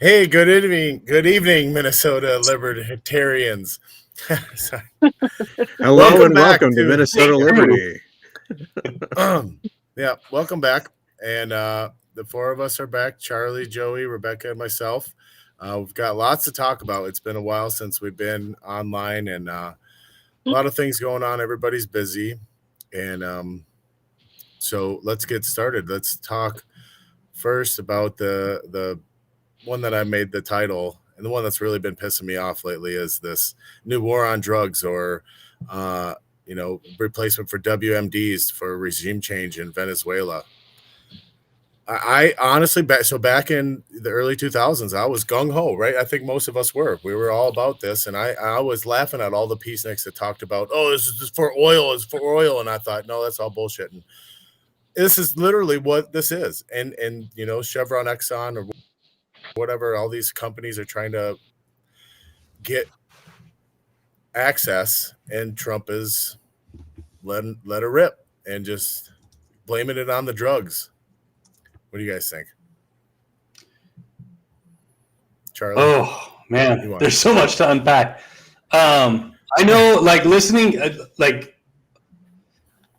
Hey, good evening, Minnesota libertarians. Sorry. Hello Welcome and back welcome to Minnesota Liberty. Yeah, welcome back. And the four of us are back: Charlie, Joey, Rebecca, and myself. We've got lots to talk about. It's been a while since we've been online, and a lot of things going on. Everybody's busy, and so let's get started. Let's talk first about the one that I made the title, and the one that's really been pissing me off lately is this new war on drugs, or replacement for WMDs for regime change in Venezuela. I honestly, back in the early 2000s, I was gung ho, right? I think most of us were. We were all about this, and I was laughing at all the peaceniks that talked about, oh, this is just for oil, it's for oil, and I thought, no, that's all bullshit. And this is literally what this is, and Chevron, Exxon, or whatever, all these companies are trying to get access, and Trump is let her rip and just blaming it on the drugs. What do you guys think, Charlie? Oh man, there's so much to unpack. I know, listening,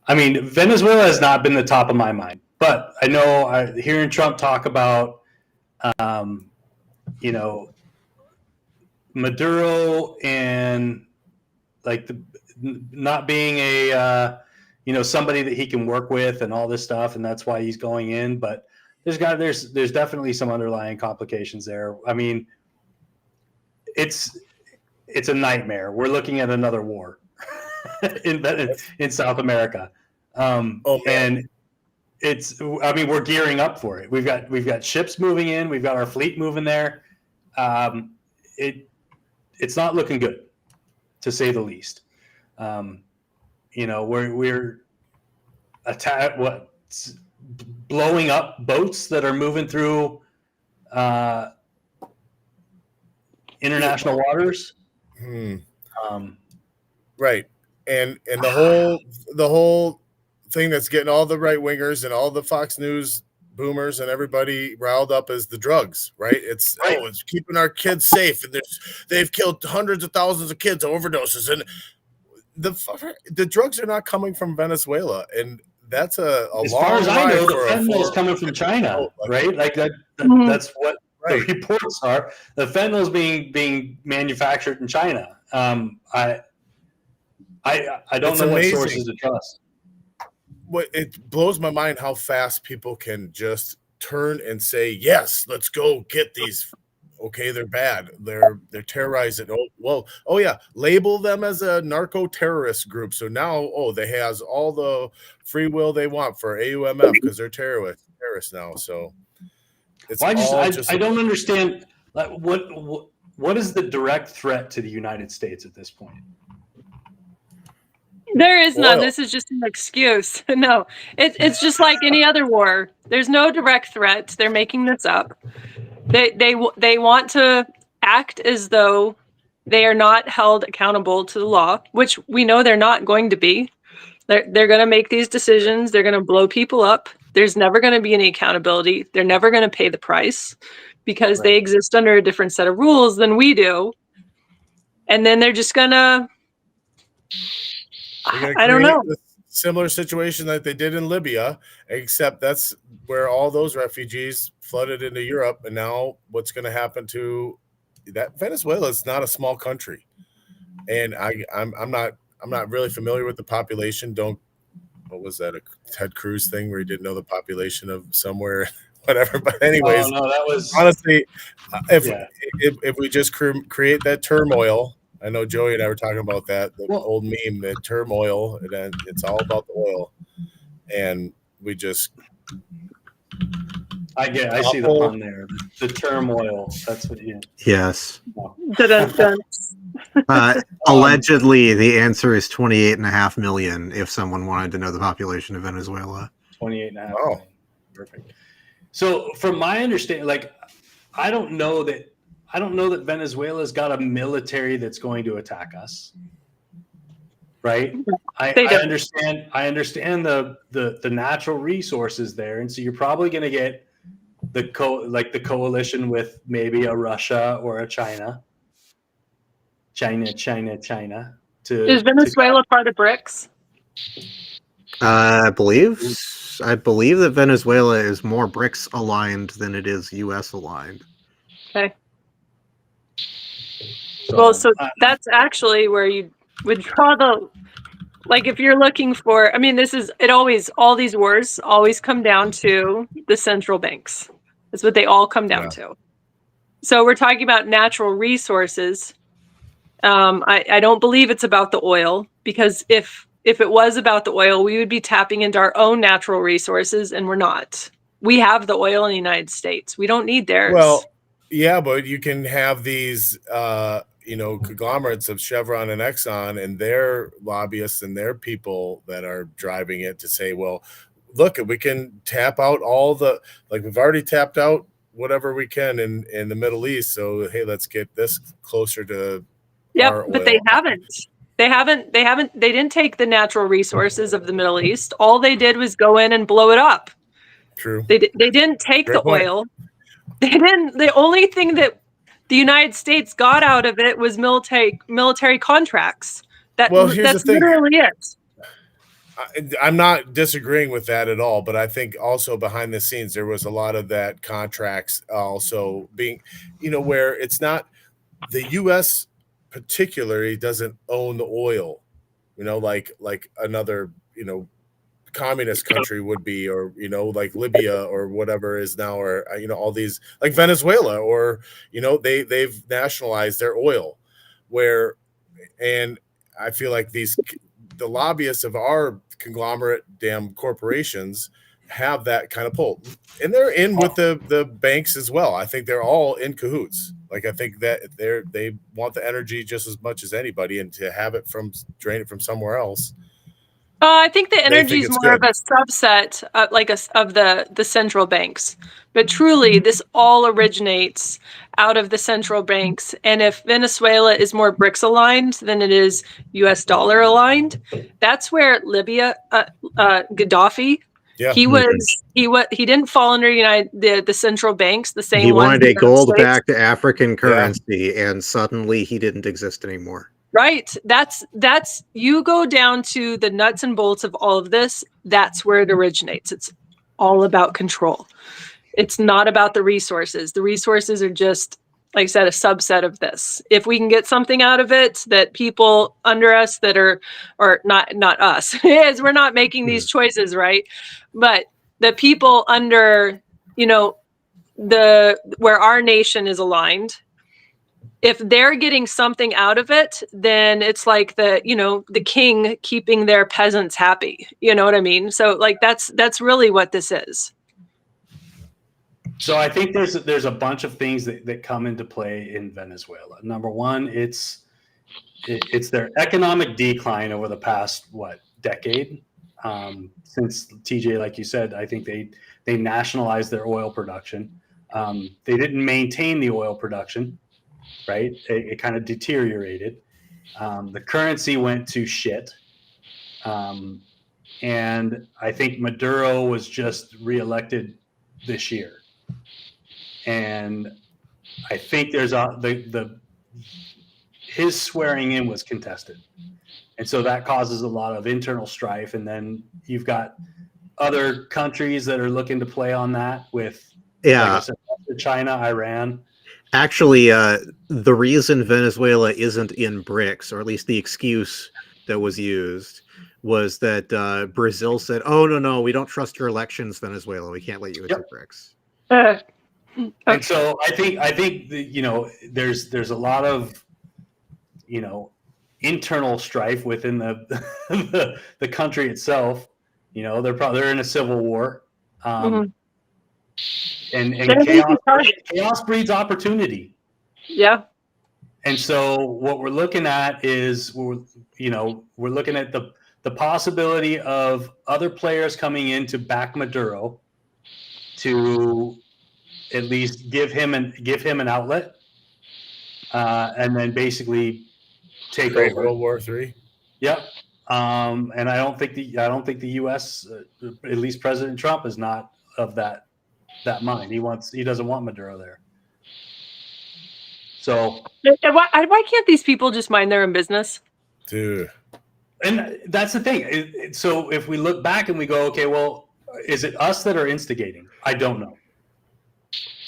Venezuela has not been the top of my mind, but I know hearing Trump talk about, Maduro and not being a somebody that he can work with and all this stuff, and that's why he's going in. But there's definitely some underlying complications there. I mean, it's a nightmare. We're looking at another war in South America, and we're gearing up for it. We've got ships moving in. We've got our fleet moving there. It's not looking good, to say the least. We're blowing up boats that are moving through international waters. Right, and the whole thing that's getting all the right wingers and all the Fox News boomers and everybody riled up is the drugs, right? It's keeping our kids safe, and they've killed hundreds of thousands of kids overdoses, and the drugs are not coming from Venezuela, and that's a as long far as I know, the for fentanyl is coming from China, right? That's what the reports are. The fentanyl is being manufactured in China. I don't know what sources to trust. It blows my mind how fast people can just turn and say, yes, let's go get these. Okay, they're bad. They're terrorizing. Oh yeah, label them as a narco-terrorist group. So now, they has all the free will they want for AUMF because they're terrorists now. So it's I don't understand. What is the direct threat to the United States at this point? There is none. This is just an excuse. No, it's just like any other war. There's no direct threat. They're making this up. They want to act as though they are not held accountable to the law, which we know they're not going to be. They're going to make these decisions. They're going to blow people up. There's never going to be any accountability. They're never going to pay the price because they exist under a different set of rules than we do. And then they're just going to... I don't know. Similar situation that they did in Libya, except that's where all those refugees flooded into Europe. And now what's going to happen to that? Venezuela is not a small country. And I'm not really familiar with the population. What was that, a Ted Cruz thing where he didn't know the population of somewhere, whatever. But anyways, no, that was honestly, if we just create that turmoil. I know Joey and I were talking about that, old meme, the turmoil, and it's all about the oil. And we just... I see the pun there. The turmoil. That's what you... Yes. Allegedly, the answer is 28.5 million if someone wanted to know the population of Venezuela. 28.5 million. Perfect. So from my understanding, I don't know that Venezuela's got a military that's going to attack us. Right? I understand the natural resources there, and so you're probably going to get the coalition with maybe a Russia or a China. Is Venezuela part of BRICS? I believe that Venezuela is more BRICS aligned than it is US aligned. Okay. So that's actually where you would draw the, like, if you're looking for, I mean, all these wars always come down to the central banks. That's what they all come down to. So we're talking about natural resources. I don't believe it's about the oil, because if it was about the oil, we would be tapping into our own natural resources, and we're not. We have the oil in the United States. We don't need theirs. Well, yeah, but you can have these, conglomerates of Chevron and Exxon and their lobbyists and their people that are driving it to say, well, look, we can tap out we've already tapped out whatever we can in the Middle East. So, hey, let's get this closer to our oil. But they haven't. They didn't take the natural resources of the Middle East. All they did was go in and blow it up. True. They didn't take Great the point. oil. They didn't. The only thing that the United States got out of it was military contracts. That's literally it. I'm not disagreeing with that at all, but I think also behind the scenes there was a lot of that contracts also being, where it's not the U.S. particularly doesn't own the oil, like another communist country would be, or like Libya or whatever is now, or all these, like Venezuela, or they've nationalized their oil, and I feel like the lobbyists of our conglomerate damn corporations have that kind of pull, and they're in with the banks as well. I think they're all in cahoots. Like, I think that they want the energy just as much as anybody, and to have it drain it from somewhere else. I think the energy is more of a subset, of the central banks. But truly, this all originates out of the central banks. And if Venezuela is more BRICS aligned than it is US dollar aligned, that's where Libya, Gaddafi, he didn't fall under the central banks, the same. He wanted a gold-backed African currency, and suddenly he didn't exist anymore. Right. That's you go down to the nuts and bolts of all of this. That's where it originates. It's all about control. It's not about the resources. The resources are just, like I said, a subset of this. If we can get something out of it that people under us that are, or not us, is we're not making these choices, right? But the people under, where our nation is aligned, if they're getting something out of it, then it's like the king keeping their peasants happy. You know what I mean? So like that's really what this is. So I think there's a bunch of things that come into play in Venezuela. Number one, it's their economic decline over the past decade. Since TJ, like you said, I think they nationalized their oil production. They didn't maintain the oil production. Right, it kind of deteriorated. The currency went to shit, and I think Maduro was just reelected this year, and I think there's his swearing in was contested, and so that causes a lot of internal strife. And then you've got other countries that are looking to play on that with, like I said, China, Iran. Actually, the reason Venezuela isn't in BRICS, or at least the excuse that was used, was that Brazil said, "Oh no, we don't trust your elections, Venezuela. We can't let you into BRICS." And so I think there's a lot of internal strife within the country itself. They're in a civil war. And chaos breeds opportunity. Yeah. And so what we're looking at is we're looking at the possibility of other players coming in to back Maduro, to at least give him an outlet, and then basically take over. World War III. Yep. And I don't think the U.S., at least President Trump, is not of that that mine. He doesn't want Maduro there. So, And why can't these people just mind their own business? Dude. and that's the thing. So if we look back and we go, okay, well, is it us that are instigating? I don't know.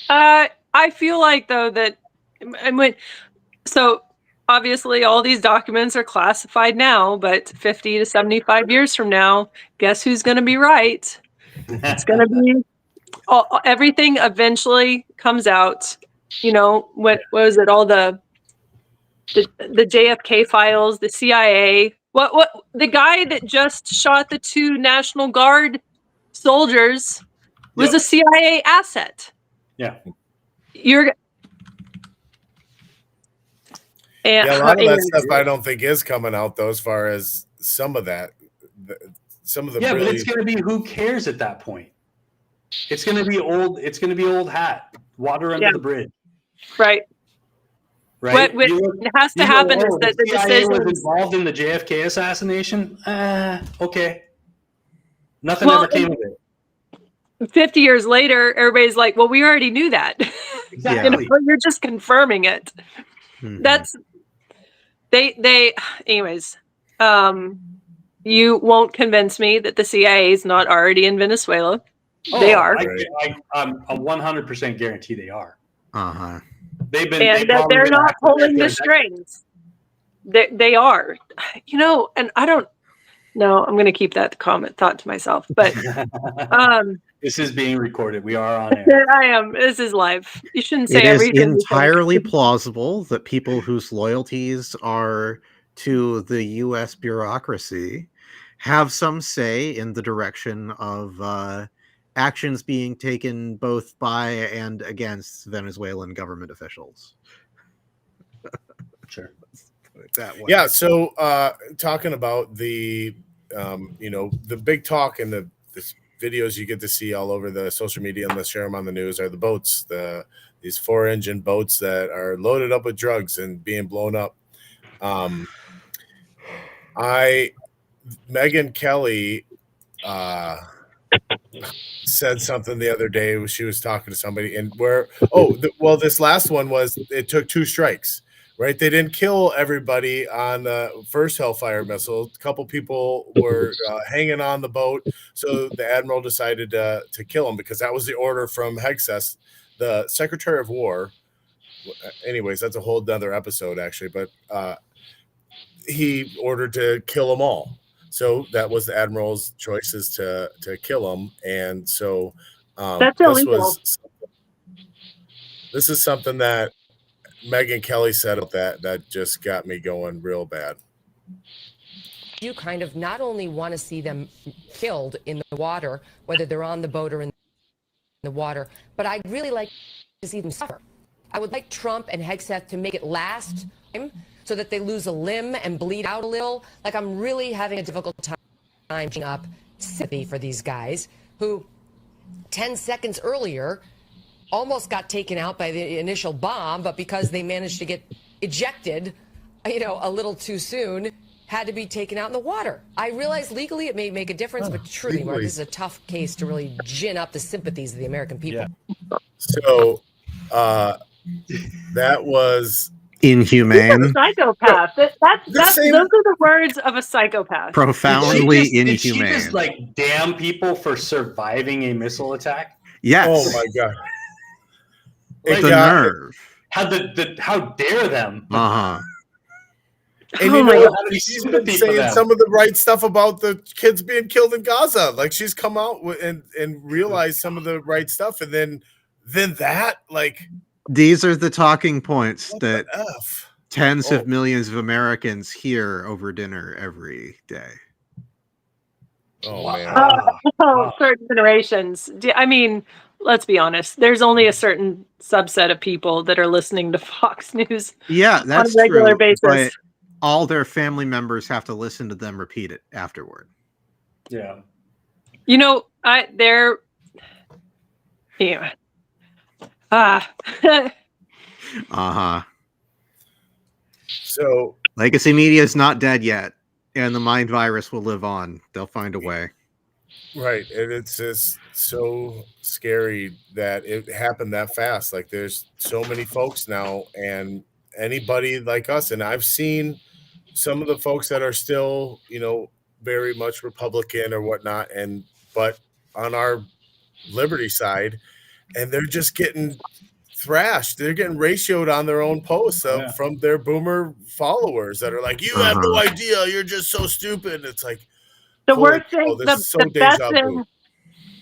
I feel like though that so obviously all these documents are classified now, but 50 to 75 years from now, guess who's going to be right? It's going to be everything eventually comes out. You know, what was it? All the JFK files, the CIA. What the guy that just shot the 2 National Guard soldiers was a CIA asset. Yeah. Yeah, a lot of that stuff I don't think is coming out though, as far as some of that. Some of the but it's going to be who cares at that point. It's going to be old. It's going to be old hat, water under the bridge. Right. Right. What has to happen is that the CIA was decisions involved in the JFK assassination. Okay. Nothing ever came of it. 50 years later, everybody's like, well, we already knew that. Exactly. You're just confirming it. Mhm. That's anyways, you won't convince me that the CIA is not already in Venezuela. They are. I'm a 100% guarantee they are. Uh-huh. They've been, And that they're not pulling the strings. They are. You know, and I don't know. I'm going to keep that thought to myself. But this is being recorded. We are on air. I am. This is live. You shouldn't say It is everything. entirely plausible that people whose loyalties are to the U.S. bureaucracy have some say in the direction of actions being taken both by and against Venezuelan government officials. Sure. That way. Yeah. So talking about the, the big talk and the videos you get to see all over the social media and share them on the news are the boats, these 4-engine boats that are loaded up with drugs and being blown up. Megyn Kelly said something the other day. She was talking to somebody, and this last one was it took 2 strikes, right? They didn't kill everybody on the first Hellfire missile. A couple people were hanging on the boat, so the admiral decided to kill them because that was the order from Hegseth, the Secretary of War. Anyways, that's a whole other episode actually, but he ordered to kill them all. So that was the admiral's choices to kill him, and so that's illegal. This is something that Megyn Kelly said that just got me going real bad. You kind of not only want to see them killed in the water, whether they're on the boat or in the water, but I'd really like to see them suffer. I would like Trump and Hegseth to make it last so that they lose a limb and bleed out a little. Like, I'm really having a difficult time picking up sympathy for these guys who 10 seconds earlier almost got taken out by the initial bomb, but because they managed to get ejected, a little too soon, had to be taken out in the water. I realize legally it may make a difference, but truly, Mark, this is a tough case to really gin up the sympathies of the American people. Yeah. So that was inhumane. He's a psychopath. Those are the words of a psychopath. Profoundly inhumane. Did she just damn people for surviving a missile attack? Yes. Oh my god. The nerve. How dare them? Uh-huh. And she's been saying some of the right stuff about the kids being killed in Gaza. Like, she's come out and realized some of the right stuff, and then that, these are the talking points that tens of millions of Americans hear over dinner every day. Oh man. Certain generations. I mean, let's be honest. There's only a certain subset of people that are listening to Fox News. Yeah, that's on a regular true, basis. But all their family members have to listen to them repeat it afterward. Yeah. They're. Yeah. Uh-huh. So legacy media is not dead yet, and the mind virus will live on. They'll find a way. Right. And it's just so scary that it happened that fast. Like there's so many folks now and anybody like us. And I've seen some of the folks that are still, very much Republican or whatnot. But on our Liberty side, and they're just getting thrashed. They're getting ratioed on their own posts Yeah. from their boomer followers that are like, you have no idea. You're just so stupid. It's like, The holy worst thing, cow, this is so the best deja thing, vu.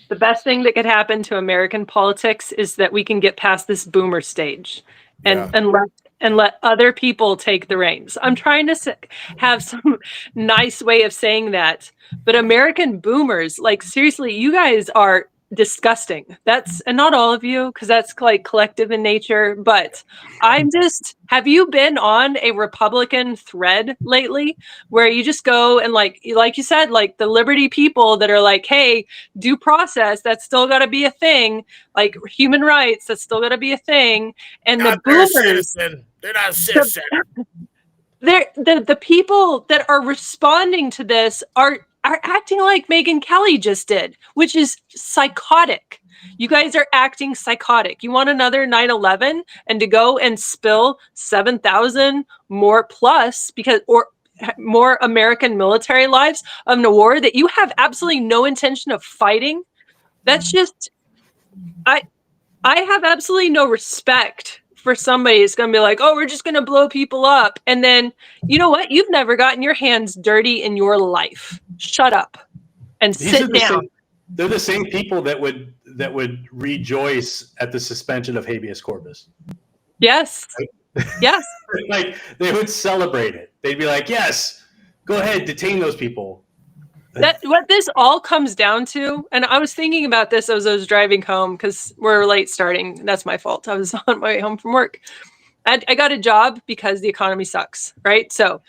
the best thing that could happen to American politics is that we can get past this boomer stage and Yeah. let other people take the reins. I'm trying to have some nice way of saying that, but American boomers, like seriously, you guys are disgusting. And not all of you, because that's like collective in nature, but have you been on a Republican thread lately where you just go and like you said, like the Liberty people that are like, hey, due process, that's still got to be a thing, like human rights, that's still got to be a thing, and Not the their boomers, citizen. They're not a citizen. the people that are responding to this are acting like Megyn Kelly just did, which is psychotic. You guys are acting psychotic. You want another 9/11 and to go and spill 7,000 more plus or more American military lives of a war that you have absolutely no intention of fighting? That's just, I have absolutely no respect for somebody who's going to be like, oh, we're just going to blow people up. And then, you know what? You've never gotten your hands dirty in your life. Shut up and sit down. They're the same people that would rejoice at the suspension of habeas corpus. Yes. Yes. Like they would celebrate it. They'd be like, yes, go ahead, detain those people. What this all comes down to, and I was thinking about this as I was driving home because we're late starting. That's my fault. I was on my way home from work. I got a job because the economy sucks, right? So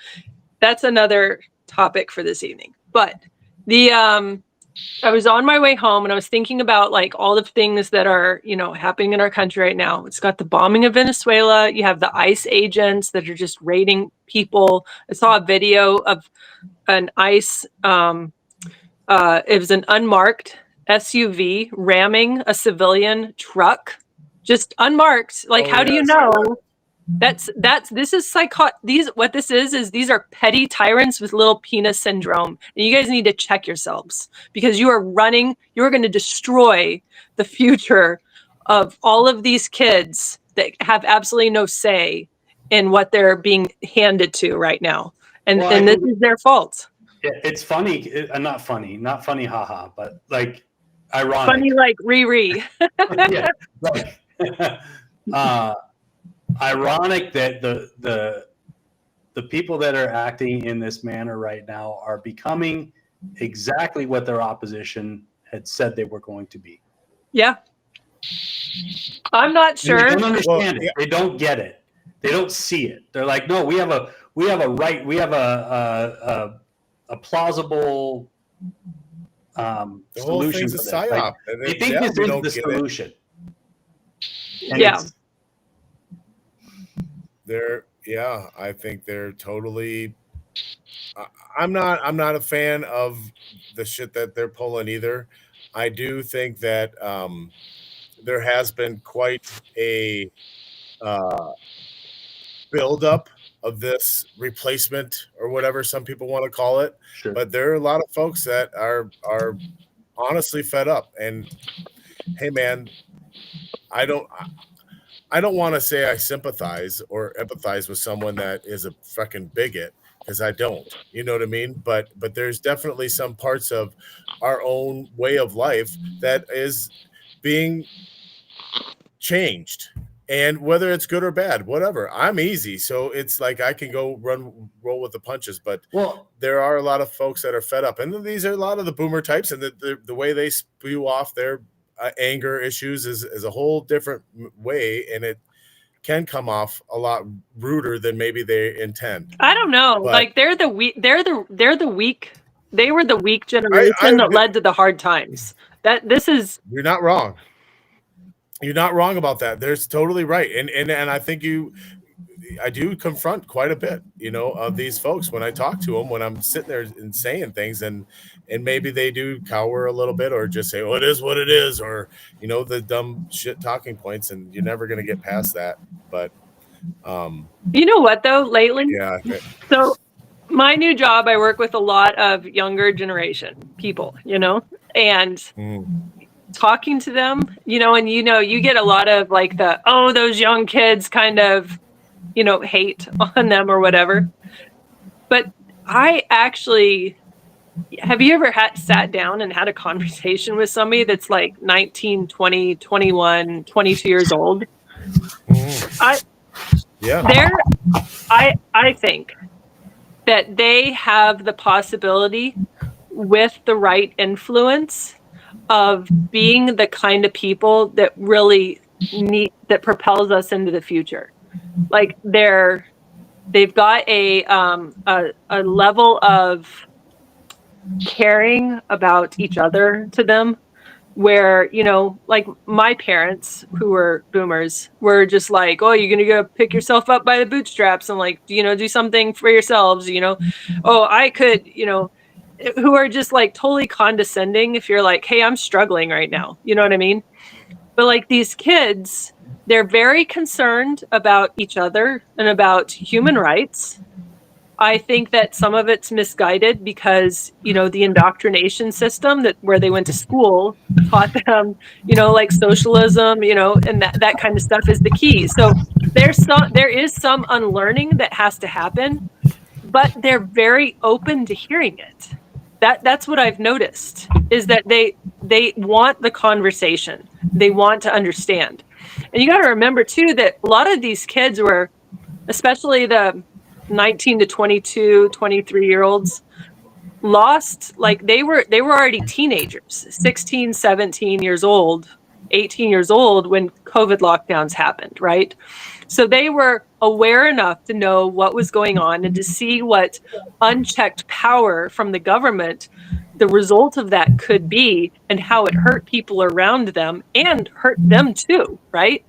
that's another topic for this evening. But I was on my way home and I was thinking about like all the things that are, happening in our country right now. It's got the bombing of Venezuela. You have the ICE agents that are just raiding people. I saw a video of an ICE, it was an unmarked SUV ramming a civilian truck, just unmarked. Like, how do you know? This is psychotic. What this is these are petty tyrants with little penis syndrome. And you guys need to check yourselves because you are going to destroy the future of all of these kids that have absolutely no say in what they're being handed to right now. And this is their fault. Yeah, it's funny. Not funny, haha, but like ironic. Funny like Riri. Yeah, right. Ironic that the people that are acting in this manner right now are becoming exactly what their opposition had said they were going to be. Yeah. I'm not sure. And they don't understand it. They don't get it. They don't see it. They're like, no, we have a right. We have a plausible solution for this. Like, they think this is the solution. I think they're totally. I'm not a fan of the shit that they're pulling either. I do think that there has been quite a buildup of this replacement or whatever some people want to call it. Sure. But there are a lot of folks that are honestly fed up. And hey, man, I don't want to say I sympathize or empathize with someone that is a fucking bigot, because I don't. You know what I mean? But there's definitely some parts of our own way of life that is being changed. And whether it's good or bad, whatever, I'm easy. So it's like I can go roll with the punches. But there are a lot of folks that are fed up. And these are a lot of the boomer types, and the way they spew off their anger issues is a whole different way, and it can come off a lot ruder than maybe they intend. I don't know. But like they're the weak. They were the weak generation that led to the hard times. You're not wrong. You're not wrong about that. There's totally right. And I think I do confront quite a bit, of these folks when I talk to them, when I'm sitting there and saying things, and maybe they do cower a little bit or just say, "Well, it is what it is," or the dumb shit talking points, and you're never going to get past that. But You know what though, lately? yeah, So my new job, I work with a lot of younger generation people, and talking to them, and you get a lot of like those young kids kind of, hate on them or whatever. But I actually, have you ever sat down and had a conversation with somebody that's like 19, 20, 21, 22 years old? I think that they have the possibility, with the right influence, of being the kind of people that really that propels us into the future. Like they've got a level of caring about each other to them, where like my parents, who were boomers, were just like, "Oh, you're gonna go pick yourself up by the bootstraps and like do something for yourselves." "Oh, I could," who are just like totally condescending if you're like, "Hey, I'm struggling right now." You know what I mean? But like these kids, they're very concerned about each other and about human rights. I think that some of it's misguided because, the indoctrination system where they went to school taught them, like socialism, and that kind of stuff is the key. So there is some unlearning that has to happen, but they're very open to hearing it. That's what I've noticed, is that they want the conversation. They want to understand. And you got to remember too that a lot of these kids were, especially the 19 to 22, 23-year-olds, lost, like they were already teenagers, 16, 17 years old, 18 years old when COVID lockdowns happened, right? So they were aware enough to know what was going on and to see what unchecked power from the government, the result of that could be, and how it hurt people around them and hurt them too, right?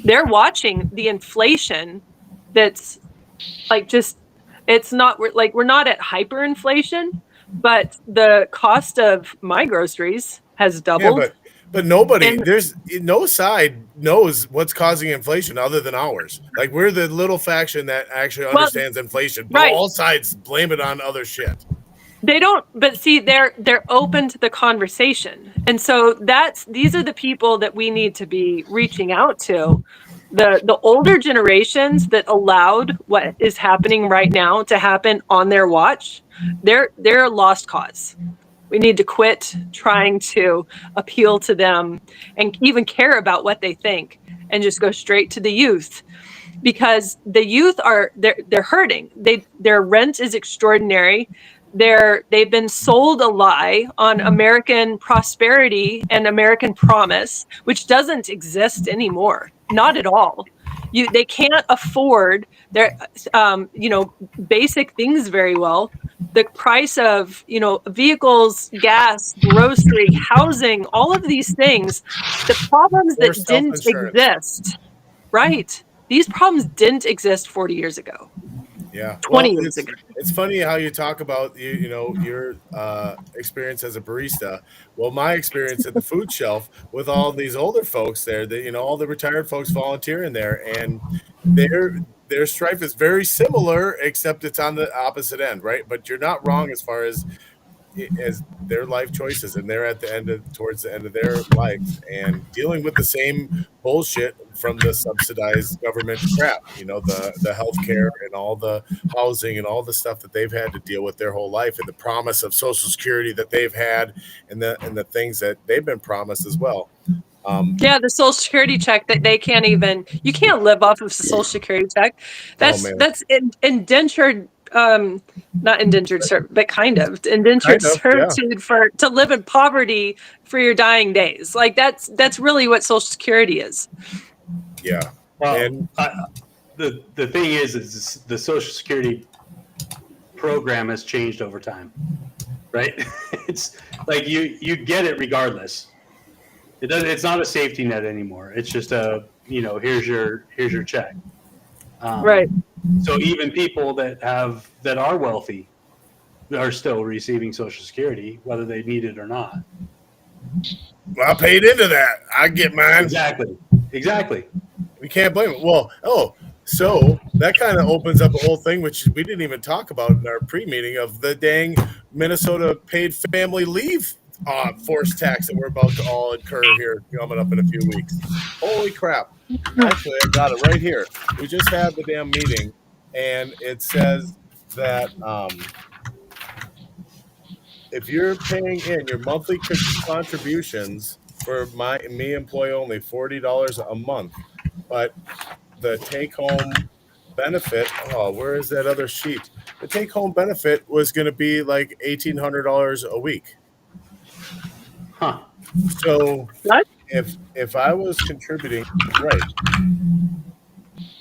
They're watching the inflation that's like it's not, we're not at hyperinflation, but the cost of my groceries has doubled. But nobody, there's no side knows what's causing inflation other than ours. Like, we're the little faction that actually understands inflation, but all sides blame it on other shit. They don't, but see, they're open to the conversation. And so these are the people that we need to be reaching out to. The older generations that allowed what is happening right now to happen on their watch, they're a lost cause. We need to quit trying to appeal to them and even care about what they think, and just go straight to the youth, because the youth they're hurting. Their rent is extraordinary. They've been sold a lie on American prosperity and American promise, which doesn't exist anymore. Not at all. They can't afford their basic things very well. The price of vehicles, gas, grocery, housing, all of these things, the problems that didn't exist, right? These problems didn't exist 40 years ago. Yeah, 20 years ago. It's funny how you talk about your experience as a barista. Well, my experience at the food shelf with all these older folks there, that all the retired folks volunteering there, and their strife is very similar, except it's on the opposite end, right? But you're not wrong as far as their life choices, and they're towards the end of their life and dealing with the same bullshit from the subsidized government crap, the healthcare and all the housing and all the stuff that they've had to deal with their whole life, and the promise of Social Security that they've had, and the things that they've been promised as well. The Social Security check that they can't even, you can't live off of the Social Security check. That's indentured, not indentured, but kind of indentured servitude to live in poverty for your dying days. Like that's really what Social Security is. Yeah. Well, and the thing is the Social Security program has changed over time, right? It's like you get it regardless. It's not a safety net anymore. It's just here's your check. Right. So even people that are wealthy are still receiving Social Security, whether they need it or not. Well, I paid into that. I get mine. Exactly. We can't blame it. Well, so that kind of opens up a whole thing, which we didn't even talk about in our pre-meeting, of the dang Minnesota paid family leave forced tax that we're about to all incur here coming up in a few weeks. Holy crap. Actually, I got it right here. We just had the damn meeting, and it says that if you're paying in your monthly contributions for me employee only, $40 a month, but the take home benefit, where is that other sheet? The take home benefit was going to be like $1,800 a week. Huh. So What? if I was contributing, right,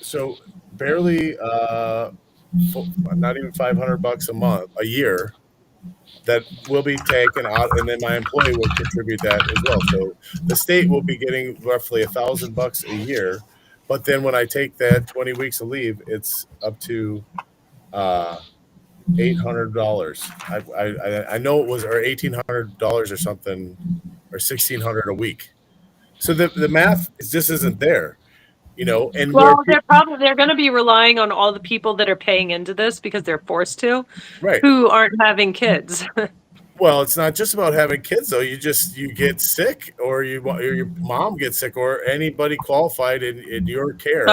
so barely not even $500 a year that will be taken out, and then my employee will contribute that as well. So the state will be getting roughly $1,000 a year, but then when I take that 20 weeks of leave, it's up to $800. I know it was, or $1,800 or something, or $1,600 a week. So the math just isn't there, and where Well, they're going to be relying on all the people that are paying into this because they're forced to, right. who aren't having kids. Well, it's not just about having kids, though. You get sick, or your mom gets sick, or anybody qualified in your care.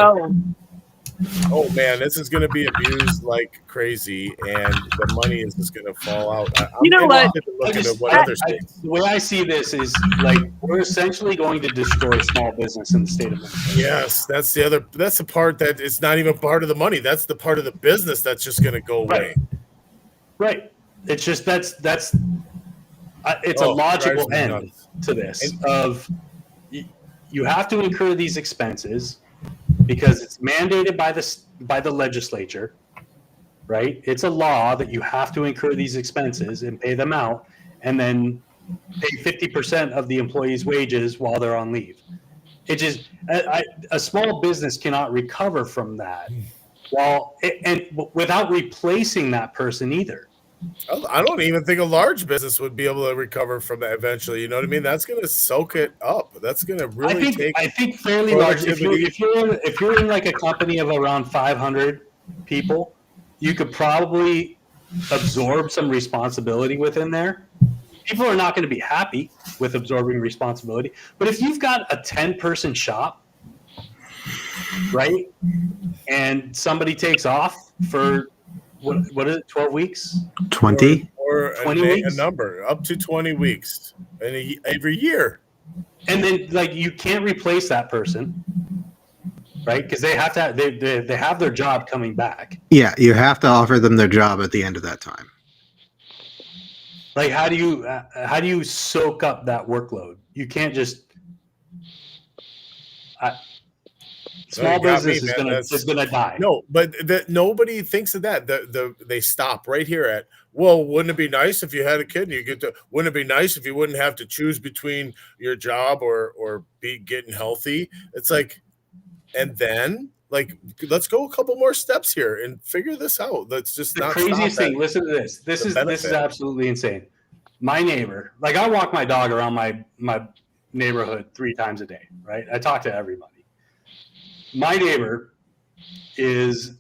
Oh man, this is going to be abused like crazy, and the money is just going to fall out. You know what? Looking at what other states. The way I see this is like we're essentially going to destroy small business in the state of Minnesota. Yes, that's the part that it's not even part of the money. That's the part of the business that's just going to go away. Right. It's just it's a logical end to this. You have to incur these expenses because it's mandated by the legislature, right? It's a law that you have to incur these expenses and pay them out, and then pay 50% of the employee's wages while they're on leave. It just a small business cannot recover from that, and without replacing that person either. I don't even think a large business would be able to recover from that eventually. You know what I mean? That's going to soak it up. That's going to really I think fairly large. If you're in like a company of around 500 people, you could probably absorb some responsibility within there. People are not going to be happy with absorbing responsibility. But if you've got a 10-person shop, right, and somebody takes off for what is it, 12 weeks? 20? Or 20 weeks? A number, up to 20 weeks every year. And then, like, you can't replace that person, right? Because they have to. They have their job coming back. Yeah, you have to offer them their job at the end of that time. Like, how do you soak up that workload? You can't just. Small business is gonna die. No, but nobody thinks of that. They stop right here at, well, wouldn't it be nice if you had a kid and you get to? Wouldn't it be nice if you wouldn't have to choose between your job or be getting healthy? It's like, and then like, let's go a couple more steps here and figure this out. Let's just the not craziest stop thing. Listen to this. This is absolutely insane. My neighbor, like, I walk my dog around my neighborhood 3 times a day. Right, I talk to everybody. My neighbor is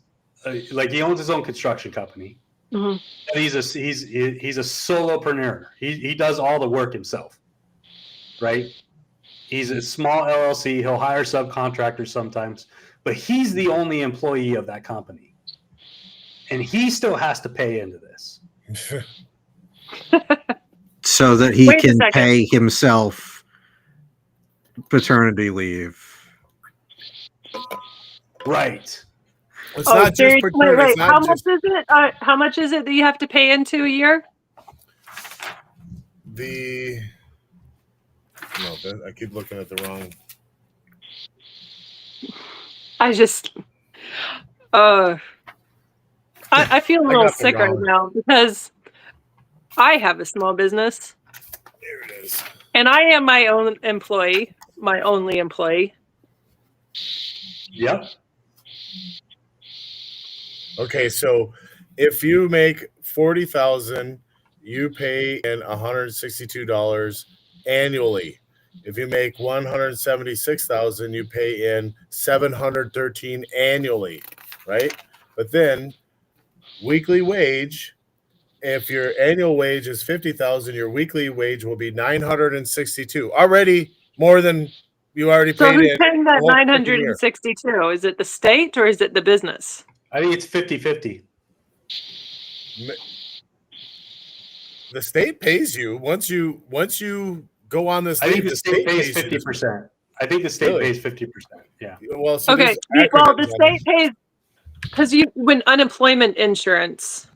like, he owns his own construction company. Mm-hmm. And he's a solopreneur. He does all the work himself, right? He's a small LLC. He'll hire subcontractors sometimes, but he's the only employee of that company, and he still has to pay into this, so that he can pay himself paternity leave. Right. It's not just wait. How much is it that you have to pay into a year? I keep looking at the wrong. I just, I feel a little sick right now because I have a small business. There it is. And I am my own employee, my only employee. Yep. Okay, so if you make 40,000, you pay in $162 annually. If you make 176,000, you pay in 713 annually, right? But then weekly wage, if your annual wage is 50,000, your weekly wage will be 962. Already more than you already So paid who's in paying the that whole freaking year. 962? Is it the state or is it the business? I think it's 50-50. The state pays you once you go on this I think leave. the The state pays pays you. 50%. I think the state Really? pays 50%. Yeah. Well, so Okay. there's Well, the acronyms on state pays because when unemployment insurance,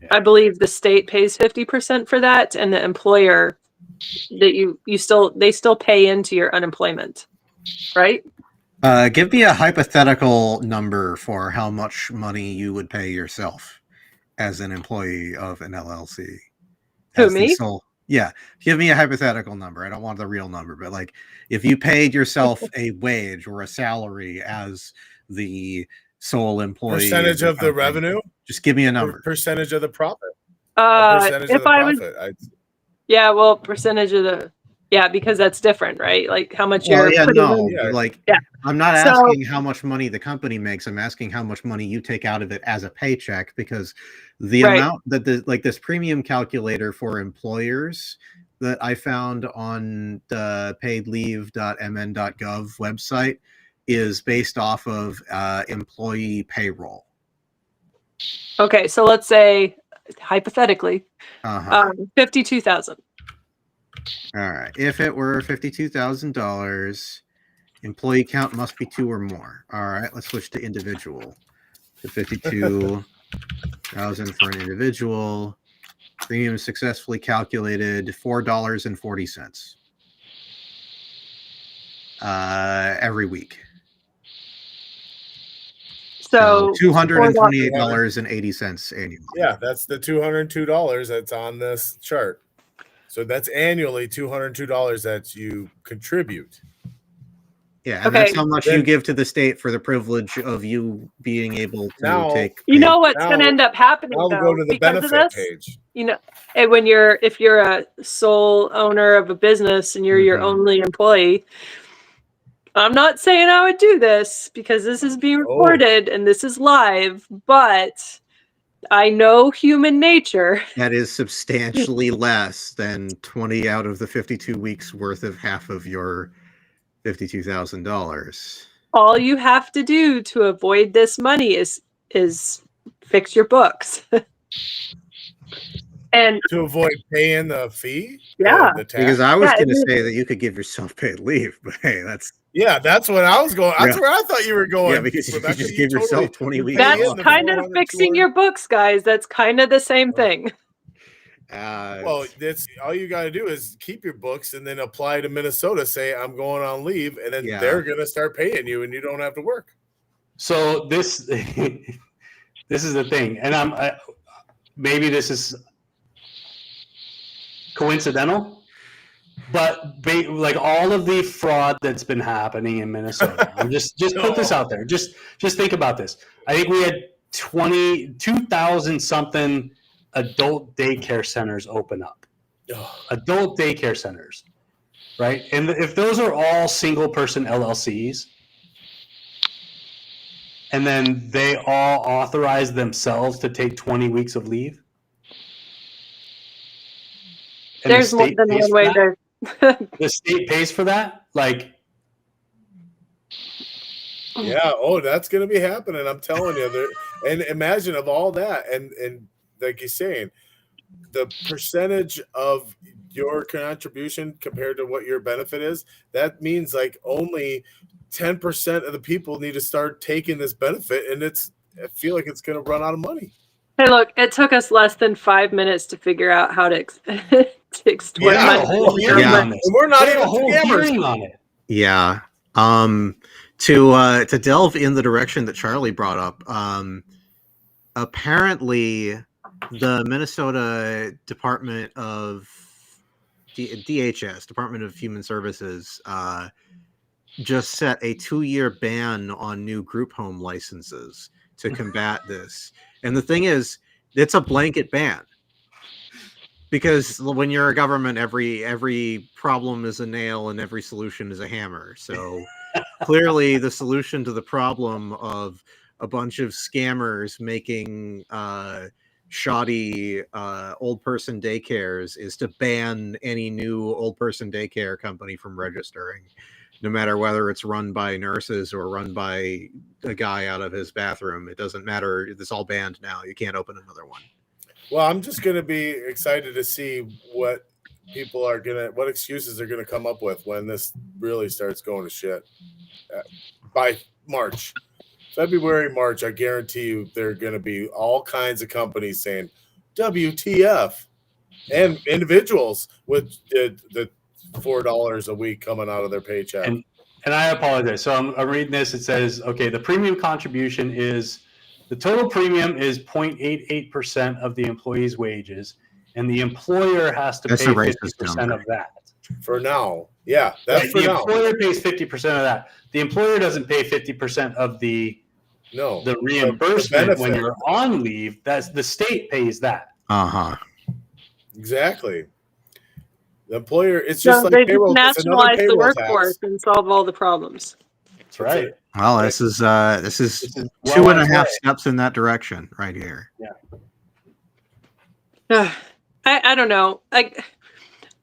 Yeah. I believe the state pays 50% for that, and the employer that they still pay into your unemployment, right? Give me a hypothetical number for how much money you would pay yourself as an employee of an LLC. Who, As the me? sole, yeah. Give me a hypothetical number. I don't want the real number, but like if you paid yourself a wage or a salary as the sole employee percentage your of the company, revenue, just give me a number. percentage of the profit, a percentage of If the I was, profit. yeah, well, percentage of the, yeah, because that's different, right? Like how much Well, you're yeah, putting no, in. but like Yeah. I'm not So asking how much money the company makes. I'm asking how much money you take out of it as a paycheck, because the right. amount that this premium calculator for employers that I found on the paidleave.mn.gov website is based off of employee payroll. Okay, so let's say hypothetically, Uh-huh. 52,000. All right. If it were $52,000, employee count must be 2 or more. All right. Let's switch to individual. The 52,000 for an individual. Premium successfully calculated $4.40 every week. So $228.80 annually. Yeah, that's the $202 that's on this chart. So that's annually $202 that you contribute. Yeah, and Okay. that's how much you give to the state for the privilege of you being able to Now, take. You know what's going to end up happening I'll though, go to the because of benefit this? page. You know, and if you're a sole owner of a business and you're your only employee, I'm not saying I would do this because this is being recorded and this is live, but I know human nature. That is substantially less than 20 out of the 52 weeks worth of half of your $52,000. All you have to do to avoid this money is fix your books. And to avoid paying the fee, yeah, the tax. Because I was going to say that you could give yourself paid leave, but hey, that's what I was going. That's Yeah. where I thought you were going. yeah, because you could Rebecca, just give yourself 20 weeks. pay that's in the kind of 400, fixing 200. your books, guys. That's kind of the same thing. Well, that's all you got to do is keep your books and then apply to Minnesota. Say I'm going on leave, and then they're going to start paying you, and you don't have to work. So this this is the thing, and maybe this is coincidental, but like all of the fraud that's been happening in Minnesota. I'm just put this out there. Just think about this. I think we had 2,000 something adult daycare centers open up. Adult daycare centers, right? And if those are all single person LLCs, and then they all authorize themselves to take 20 weeks of leave. And there's more than one way there. The state pays for that? Like, yeah. Oh, that's going to be happening. I'm telling you. And imagine of all that, and like you're saying, the percentage of your contribution compared to what your benefit is, that means like only 10% of the people need to start taking this benefit, and I feel like it's going to run out of money. Hey, look, it took us less than 5 minutes to figure out how to extort money. A whole hearing on this. And we're not even a whole hearing on it. Yeah. To delve in the direction that Charlie brought up, apparently the Minnesota Department of DHS, Department of Human Services, just set a 2-year ban on new group home licenses to combat this. And the thing is, it's a blanket ban. Because when you're a government, every problem is a nail and every solution is a hammer. So clearly the solution to the problem of a bunch of scammers making shoddy old person daycares is to ban any new old person daycare company from registering, no matter whether it's run by nurses or run by a guy out of his bathroom. It doesn't matter. It's all banned now. You can't open another one. Well, I'm just going to be excited to see what excuses they're going to come up with when this really starts going to shit. By March, February, March, I guarantee you there are going to be all kinds of companies saying WTF, and individuals with the $4 a week coming out of their paycheck. And I apologize. So I'm reading this. It says, okay, the premium contribution is, the total premium is 0.88% of the employee's wages, and the employer has to pay 50% of that. For now. Yeah, that's right. for the now. employer pays 50% of that. The employer doesn't pay 50% of the reimbursement the when you're on leave. That's the state pays that. Exactly. The employer, it's just like they payroll. just nationalize the workforce tax. and solve all the problems. That's right. Well, this is 2.5 steps in that direction right here. Yeah. I don't know. I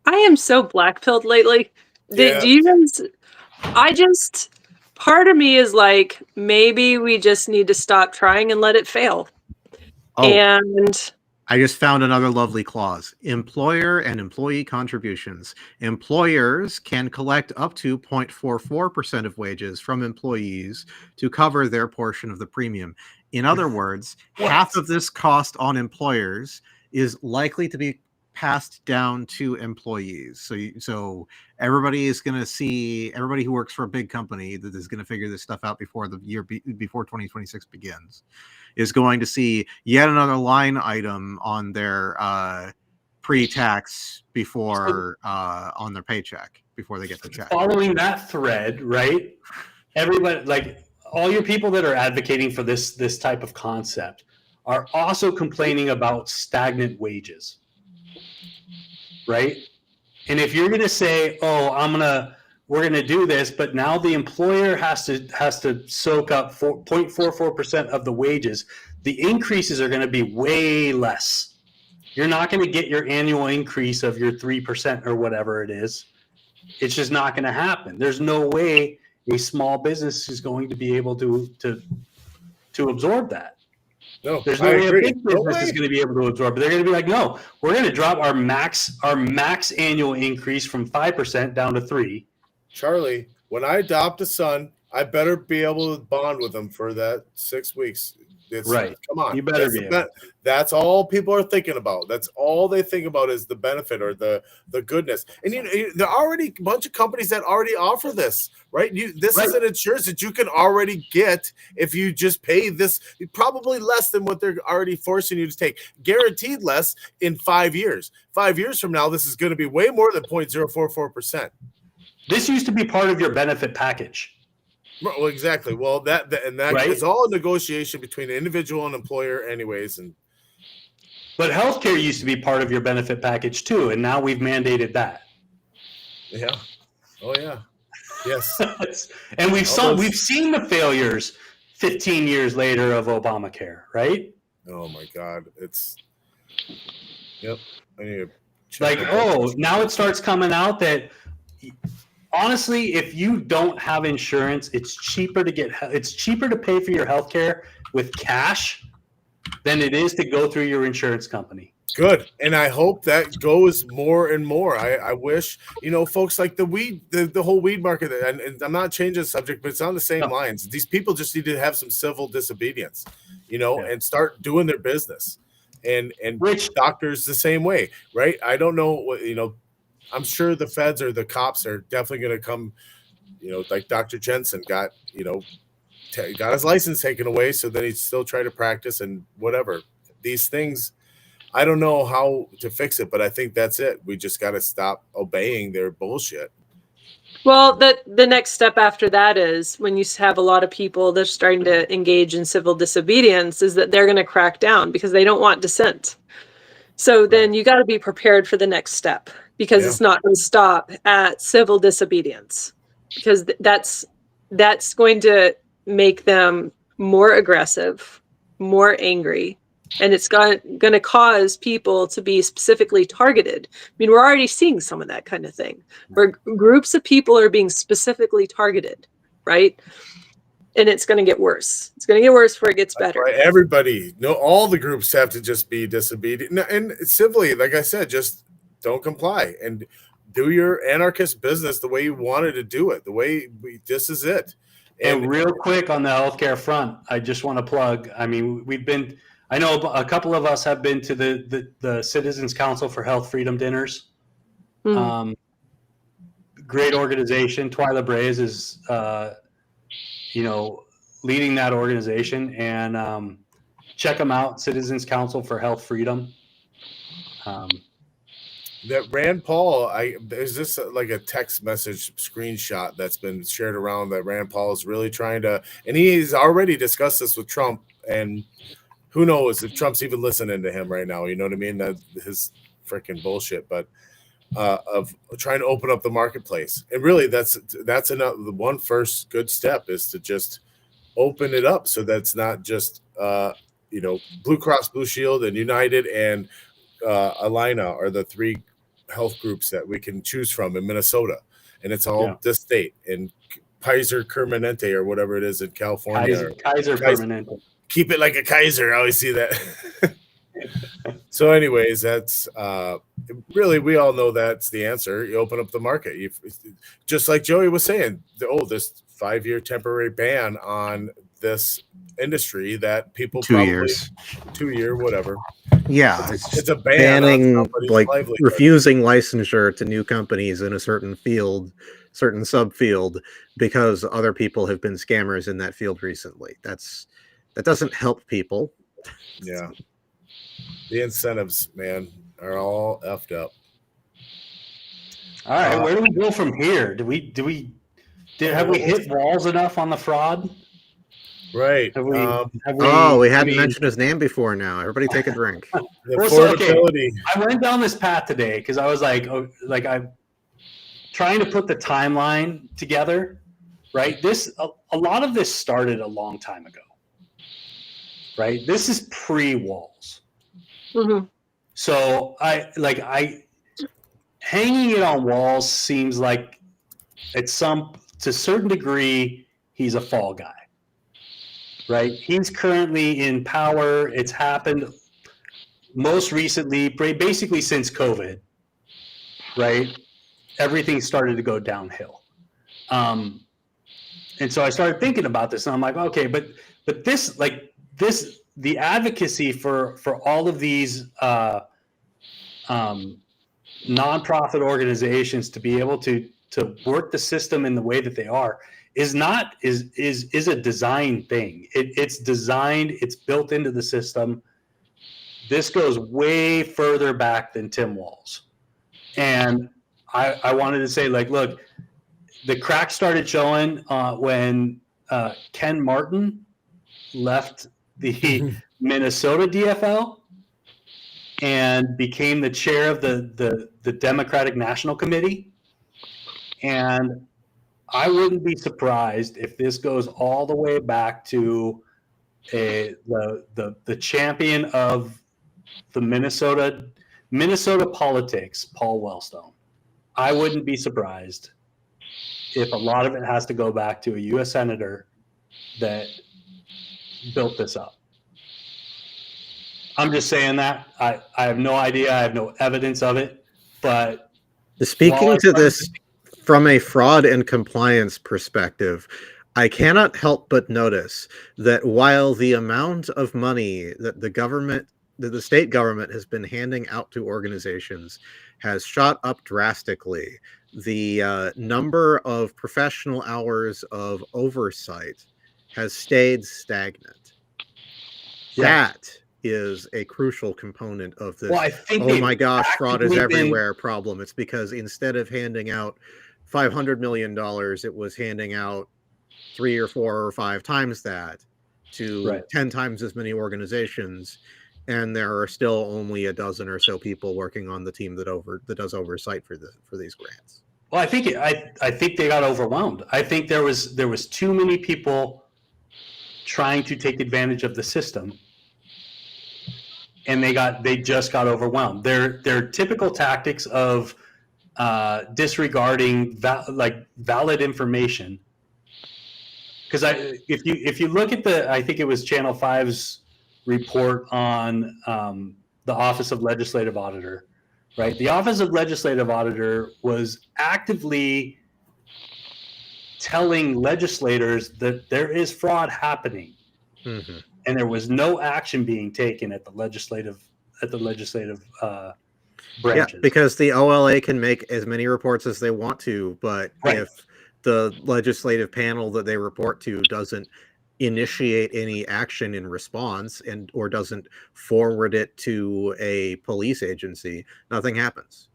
am so black-pilled lately. Yeah. Do you guys? Part of me is like, maybe we just need to stop trying and let it fail. And I just found another lovely clause. Employer and employee contributions. Employers can collect up to 0.44% of wages from employees to cover their portion of the premium. In other words, half of this cost on employers is likely to be passed down to employees. So everybody is going to see, everybody who works for a big company that is going to figure this stuff out before 2026 begins, is going to see yet another line item on their pre-tax before on their paycheck before they get the check. Following that thread, right? Everybody, like all your people that are advocating for this type of concept are also complaining about stagnant wages. Right? And if you're going to say, "Oh, we're going to do this," but now the employer has to soak up 0.44% of the wages, the increases are going to be way less. You're not going to get your annual increase of your 3% or whatever it is. It's just not going to happen. There's no way a small business is going to be able to absorb that. No, there's no way a big business is going to be able to absorb it. They're going to be like, no, we're going to drop our max annual increase from 5% down to 3%. Charlie, when I adopt a son, I better be able to bond with him for that 6 weeks. Right. Come on. You better be able. That's all people are thinking about. That's all they think about is the benefit or the goodness. And there are already a bunch of companies that already offer this, right? This is an insurance that you can already get if you just pay this, probably less than what they're already forcing you to take. Guaranteed less in 5 years. 5 years from now, this is going to be way more than 0.044%. This used to be part of your benefit package. Well, exactly. Well, that is all a negotiation between an individual and employer, anyways. But healthcare used to be part of your benefit package too, and now we've mandated that. Yeah. Oh yeah. Yes. And we've seen the failures 15 years later of Obamacare, right? Oh my God, Yep. I need to check now it starts coming out that. Honestly, if you don't have insurance, it's cheaper to pay for your healthcare with cash than it is to go through your insurance company. Good. And I hope that goes more and more. I wish, folks like the whole weed market, and I'm not changing the subject, but it's on the same lines. These people just need to have some civil disobedience, and start doing their business. And Rich doctors the same way, right? I don't know what, I'm sure the feds or the cops are definitely going to come, like Dr. Jensen got his license taken away. So then he'd still try to practice and whatever. These things, I don't know how to fix it, but I think that's it. We just got to stop obeying their bullshit. Well, the next step after that is when you have a lot of people that are starting to engage in civil disobedience, is that they're going to crack down because they don't want dissent. So then you got to be prepared for the next step, because Yeah. it's not going to stop at civil disobedience, because that's going to make them more aggressive, more angry, and it's going to cause people to be specifically targeted. I mean, we're already seeing some of that kind of thing, where groups of people are being specifically targeted, right? And it's going to get worse. It's going to get worse before it gets better. Right, everybody, no, all the groups have to just be disobedient, and civilly, like I said, just don't comply and do your anarchist business the way you wanted to do it. The way this is it. And real quick on the healthcare front, I just want to plug. I mean, I know a couple of us have been to the Citizens Council for Health Freedom dinners. Mhm. Great organization. Twyla Braze is, leading that organization, and check them out. Citizens Council for Health Freedom. That Rand Paul, there's this like a text message screenshot that's been shared around that Rand Paul is really trying to, and he's already discussed this with Trump, and who knows if Trump's even listening to him right now. You know what I mean? That his freaking bullshit, but of trying to open up the marketplace, and really that's another, the one first good step is to just open it up, so that's not just Blue Cross Blue Shield and United and Alina are the three health groups that we can choose from in Minnesota, and it's all this state, and Kaiser Permanente or whatever it is in California. Kaiser Permanente. Keep it like a Kaiser. I always see that. So anyways, that's really, we all know that's the answer. You open up the market. Just like Joey was saying, this 5-year temporary ban on this industry that people 2 years, 2 year, whatever. Yeah, it's a ban banning, like livelihood. refusing licensure to new companies in a certain field, certain subfield, because other people have been scammers in that field recently. That doesn't help people. Yeah, the incentives, man, are all effed up. All right, where do we go from here? Have we hit walls enough on the fraud? Right. We hadn't mentioned his name before now. Everybody take a drink. The affordability. I went down this path today because I was I'm trying to put the timeline together, right? A lot of this started a long time ago, right? This is pre-walls. Mm-hmm. So hanging it on walls seems like to a certain degree, he's a fall guy. Right, he's currently in power. It's happened most recently, basically since COVID. Right, everything started to go downhill, and so I started thinking about this, and I'm like, okay, but this, the advocacy for all of these nonprofit organizations to be able to work the system in the way that they are is a design thing. It's designed, it's built into the system. This goes way further back than Tim Walz. And I wanted to say, look, the cracks started showing when Ken Martin left the Minnesota DFL and became the chair of the Democratic National Committee. And I wouldn't be surprised if this goes all the way back to the champion of the Minnesota politics, Paul Wellstone. I wouldn't be surprised if a lot of it has to go back to a U.S. senator that built this up. I'm just saying that. I have no idea. I have no evidence of it. But speaking to this from a fraud and compliance perspective, I cannot help but notice that while the amount of money that the state government has been handing out to organizations has shot up drastically, the number of professional hours of has stayed stagnant. That is a crucial component of this. Well, I think oh my gosh, fraud is everywhere problem. It's because instead of handing out $500 million, it was handing out 3 or 4 or 5 times that to 10 times as many organizations, and there are still only a dozen or so people working on the team that does oversight for these grants. Well, I think they got overwhelmed. I think there was too many people trying to take advantage of the system, and they just got overwhelmed. Their typical tactics of disregarding valid information. Because if you look at I think it was Channel 5's report on the Office of Legislative Auditor, right? The Office of Legislative Auditor was actively telling legislators that there is fraud happening, and there was no action being taken at the legislative branches. Yeah, because the OLA can make as many reports as they want to, but if the legislative panel that they report to doesn't initiate any action in response or doesn't forward it to a police agency, nothing happens.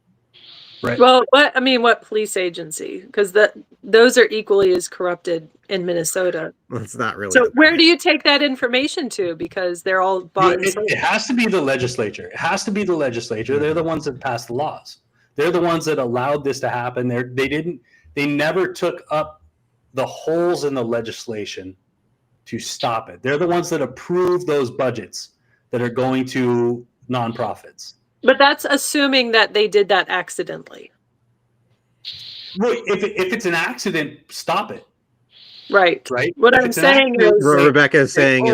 Right. Well, what police agency? Because those are equally as corrupted in Minnesota. That's not really. So where do you take that information to? Because they're all bought and sold. It has to be the legislature. It has to be the legislature. They're the ones that passed the laws. They're the ones that allowed this to happen. They never took up the holes in the legislation to stop it. They're the ones that approve those budgets that are going to nonprofits. But that's assuming that they did that accidentally. Well, if it's an accident, stop it. Right. What I'm saying is, Rebecca is saying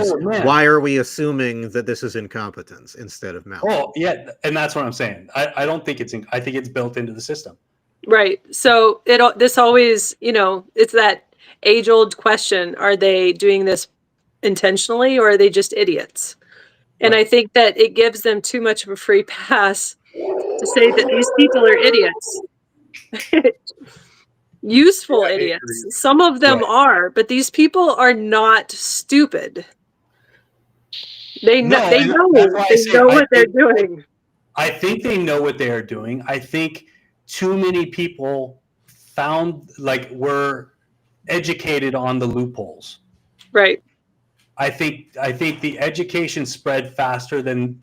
why are we assuming that this is incompetence instead of malice? Oh, yeah, and that's what I'm saying. I don't think I think it's built into the system. Right. So this always, it's that age-old question: are they doing this intentionally, or are they just idiots? And I think that it gives them too much of a free pass to say that these people are idiots. Useful idiots. Some of them are, but these people are not stupid. They know what they're doing. I think they know what they are doing. I think too many people were educated on the loopholes. Right. I think the education spread faster than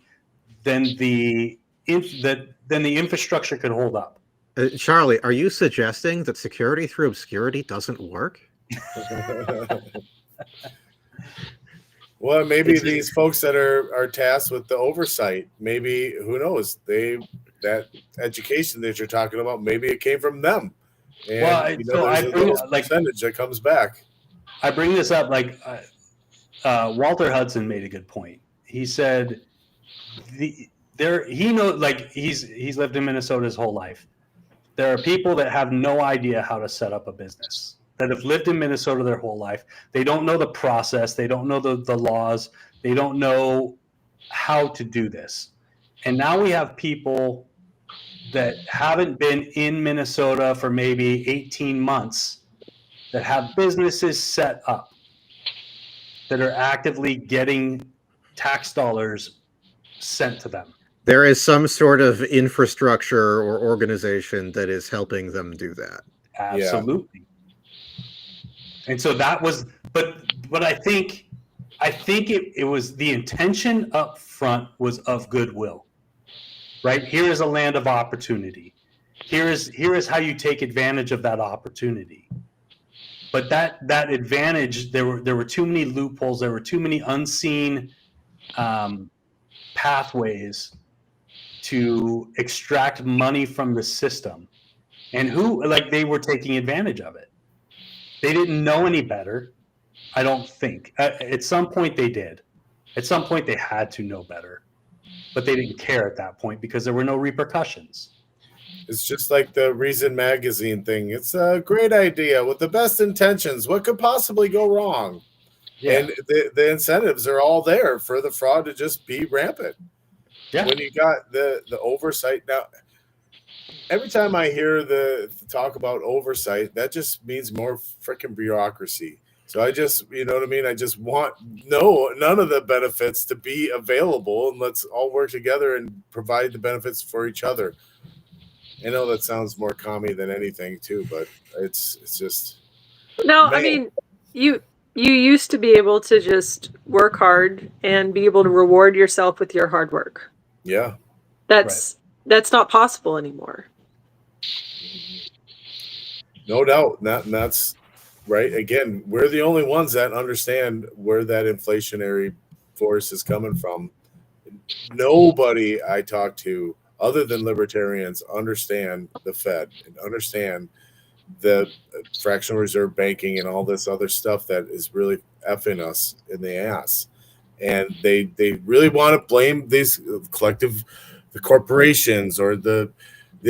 the infrastructure could hold up. Charlie, are you suggesting that security through obscurity doesn't work? Well, maybe these folks that are tasked with the oversight, maybe, who knows, that education that you're talking about, maybe it came from them. And there's a percentage that comes back. I bring this up Walter Hudson made a good point. He said he's lived in Minnesota his whole life. There are people that have no idea how to set up a business, that have lived in Minnesota their whole life. They don't know the process. They don't know the laws. They don't know how to do this. And now we have people that haven't been in Minnesota for maybe 18 months that have businesses set up, that are actively getting tax dollars sent to them. There is some sort of infrastructure or organization that is helping them do that. Absolutely. Yeah. And so that was, but I think it was the intention up front was of goodwill, right? Here is a land of opportunity. Here is how you take advantage of that opportunity. But that advantage, there were too many loopholes. There were too many unseen pathways to extract money from the system, and they were taking advantage of it. They didn't know any better, I don't think. At some point they did. At some point they had to know better, but they didn't care at that point because there were no repercussions. It's just like the Reason magazine thing. It's a great idea with the best intentions. What could possibly go wrong? Yeah. And the incentives are all there for the fraud to just be rampant. Yeah. When you got the oversight. Now, every time I hear the talk about oversight, that just means more freaking bureaucracy. So I just, you know what I mean? I just want none of the benefits to be available, and let's all work together and provide the benefits for each other. I know that sounds more commie than anything too, but it's just No, I man, mean, you used to be able to just work hard and be able to reward yourself with your hard work. yeah. That's not possible anymore. No doubt. That's right. Again, we're the only ones that understand where that inflationary force is coming from. Nobody I talk to, other than libertarians, understand the Fed and understand the fractional reserve banking and all this other stuff that is really effing us in the ass. And they really want to blame these the corporations or the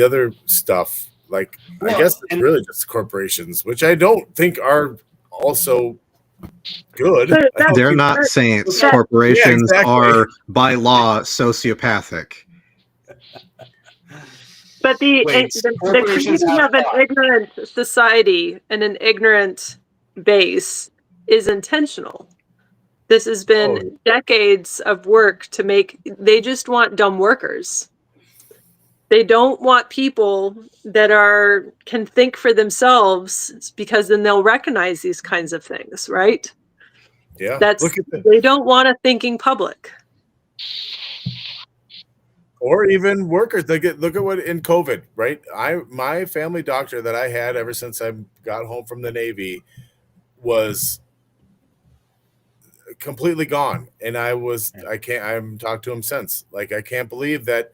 other stuff. Like, I guess it's really just corporations, which I don't think are also good. But I don't They're think- not saints. that- Corporations Yeah, exactly. are, by law, sociopathic. But the corporations creating have of an thought. ignorant society and an ignorant base is intentional. This has been decades of work to make. They just want dumb workers. They don't want people that can think for themselves, because then they'll recognize these kinds of things, right? Yeah. They don't want a thinking public. Or even workers. Look at what in COVID, right? My family doctor that I had ever since I got home from the Navy was completely gone, and I haven't talked to him since. Like, I can't believe that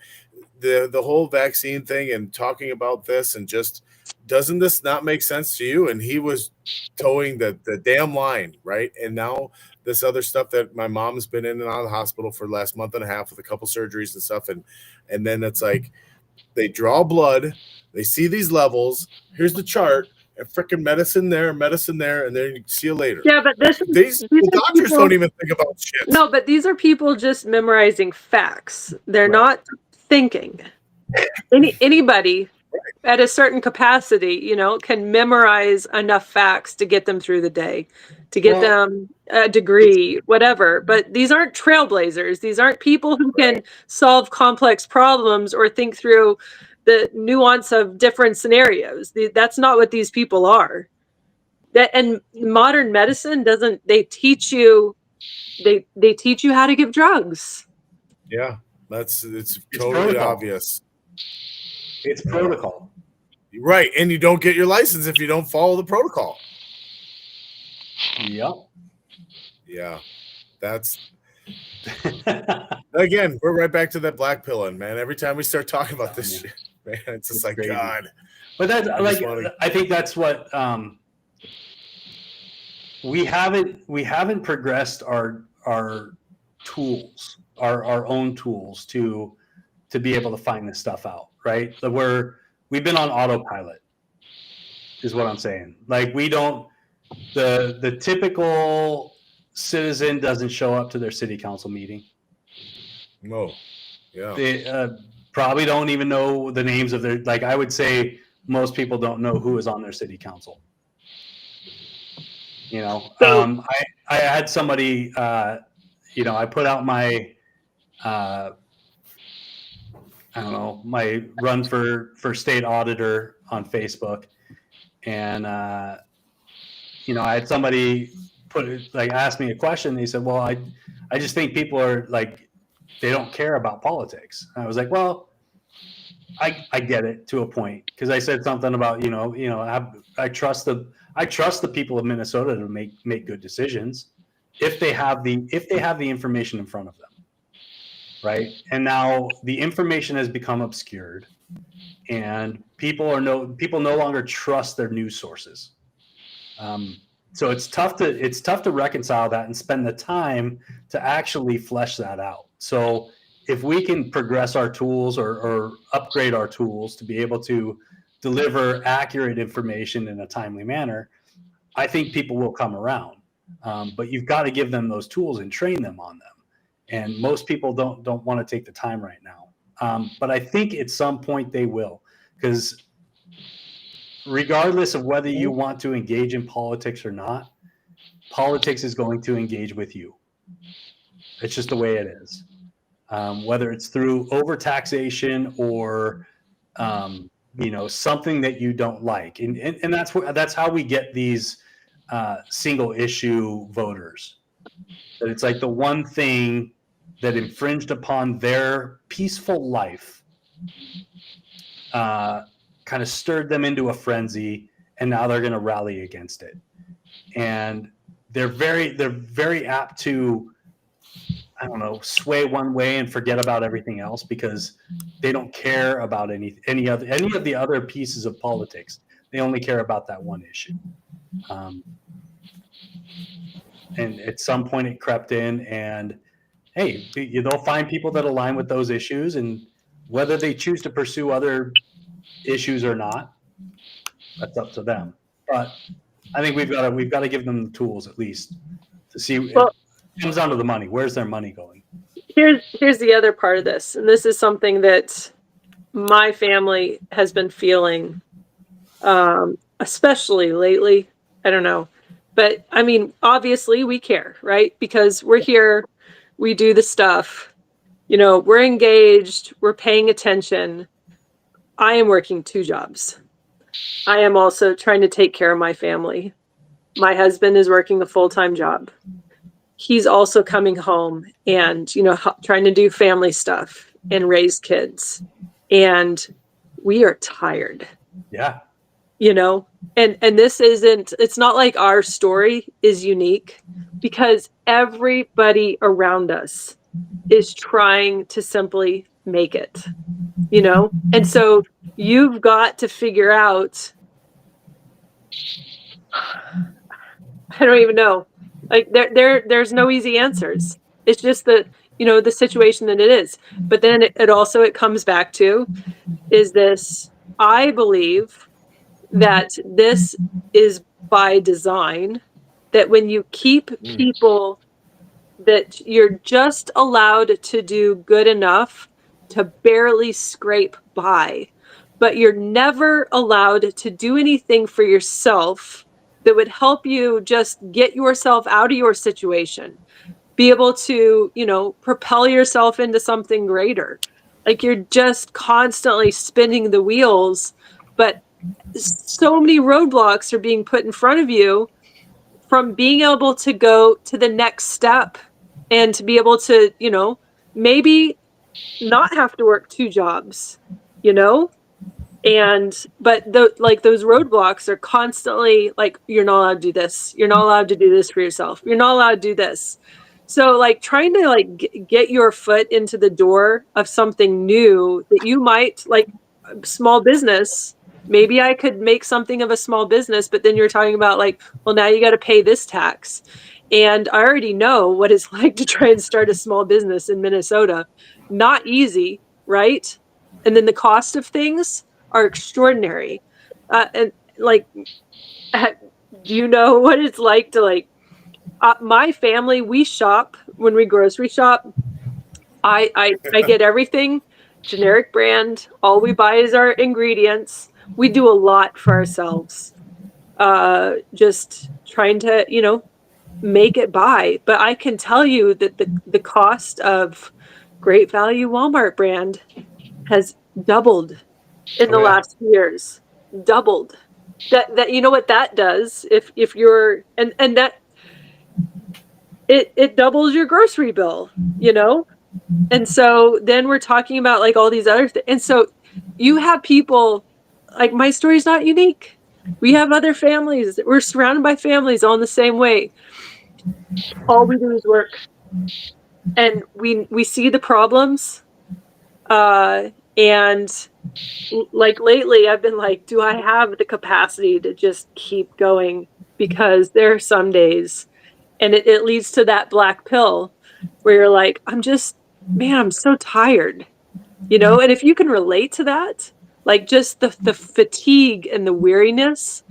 the whole vaccine thing and talking about this, and just, doesn't this not make sense to you? And he was towing the damn line, right? And now this other stuff that my mom's been in and out of the hospital for the last month and a half with a couple surgeries and stuff, and then it's like they draw blood, they see these levels, here's the chart, and freaking medicine there, and then you see you later. Yeah, but The doctors don't even think about shit. No, but these are people just memorizing facts. They're not thinking. Anybody at a certain capacity, can memorize enough facts to get them through the day, to get them a degree, whatever. But these aren't trailblazers. These aren't people who can solve complex problems or think through the nuance of different scenarios. That's not what these people are. And modern medicine they teach you how to give drugs. Yeah, it's totally protocol. obvious. It's protocol. Right, and you don't get your license if you don't follow the protocol. Yep. Yeah, that's again, we're right back to that black pilling, man. Every time we start talking about this shit, man, it's just like, crazy. God. But that's I think that's what we haven't progressed our tools, our own tools to be able to find this stuff out, right? We've been on autopilot, is what I'm saying. Like, we don't, the typical citizen doesn't show up to their city council meeting. No. Yeah. They probably don't even know the names of their, like, I would say most people don't know who is on their city council. I had somebody, I put out my, my run for state auditor on Facebook, and I had somebody ask me a question. They said, "Well, I just think people are like, they don't care about politics." And I was like, "Well, I get it to a point, because I said something about I trust the people of Minnesota to make good decisions if they have the information in front of them." Right. And now the information has become obscured, and people no longer trust their news sources. So it's tough to reconcile that and spend the time to actually flesh that out. So if we can progress our tools or upgrade our tools to be able to deliver accurate information in a timely manner, I think people will come around. But you've got to give them those tools and train them on them. And most people don't want to take the time right now. But I think at some point they will, because regardless of whether you want to engage in politics or not, politics is going to engage with you. It's just the way it is. Whether it's through overtaxation or something that you don't like, and that's how we get these single issue voters. That it's like the one thing that infringed upon their peaceful life, kind of stirred them into a frenzy, and now they're going to rally against it. And they're very apt to, I don't know, sway one way and forget about everything else because they don't care about any of the other pieces of politics. They only care about that one issue. And at some point it crept in, and hey, they'll find people that align with those issues, and whether they choose to pursue other issues or not, that's up to them. But I think we've got to give them the tools at least to see. Well, it comes down to the money. Where's their money going? Here's the other part of this, and this is something that my family has been feeling, especially lately. I don't know. But I mean, obviously we care, right? Because we're here, we do the stuff, we're engaged, we're paying attention. I am working 2 jobs. I am also trying to take care of my family. My husband is working a full-time job. He's also coming home and, trying to do family stuff and raise kids. And we are tired. Yeah. And this it's not like our story is unique, because everybody around us is trying to simply make it, and so you've got to figure out, I don't even know, like there's no easy answers. It's just the situation that it is. But then it also comes back to, is this, I believe that this is by design, that when you keep people, that you're just allowed to do good enough to barely scrape by, but you're never allowed to do anything for yourself that would help you just get yourself out of your situation, be able to, propel yourself into something greater. Like, you're just constantly spinning the wheels, but so many roadblocks are being put in front of you from being able to go to the next step and to be able to, maybe not have to work 2 jobs, but those roadblocks are constantly like, you're not allowed to do this. You're not allowed to do this for yourself. You're not allowed to do this. So trying to get your foot into the door of something new that you might small business. Maybe I could make something of a small business, but then you're talking about well, now you got to pay this tax. And I already know what it's like to try and start a small business in Minnesota. Not easy, right? And then the cost of things are extraordinary. And do you know what it's like to my family, we shop when we grocery shop. I get everything generic brand. All we buy is our ingredients. We do a lot for ourselves, just trying to, make it by. But I can tell you that the cost of Great Value Walmart brand has doubled in the last years. Doubled. That you know what that does if you're and that it doubles your grocery bill, And so then we're talking about all these other things. And so you have people, my story's not unique. We have other families. We're surrounded by families all in the same way. All we do is work. And we see the problems. And lately I've been do I have the capacity to just keep going? Because there are some days, and it leads to that black pill where you're I'm so tired, and if you can relate to that, just the fatigue and the weariness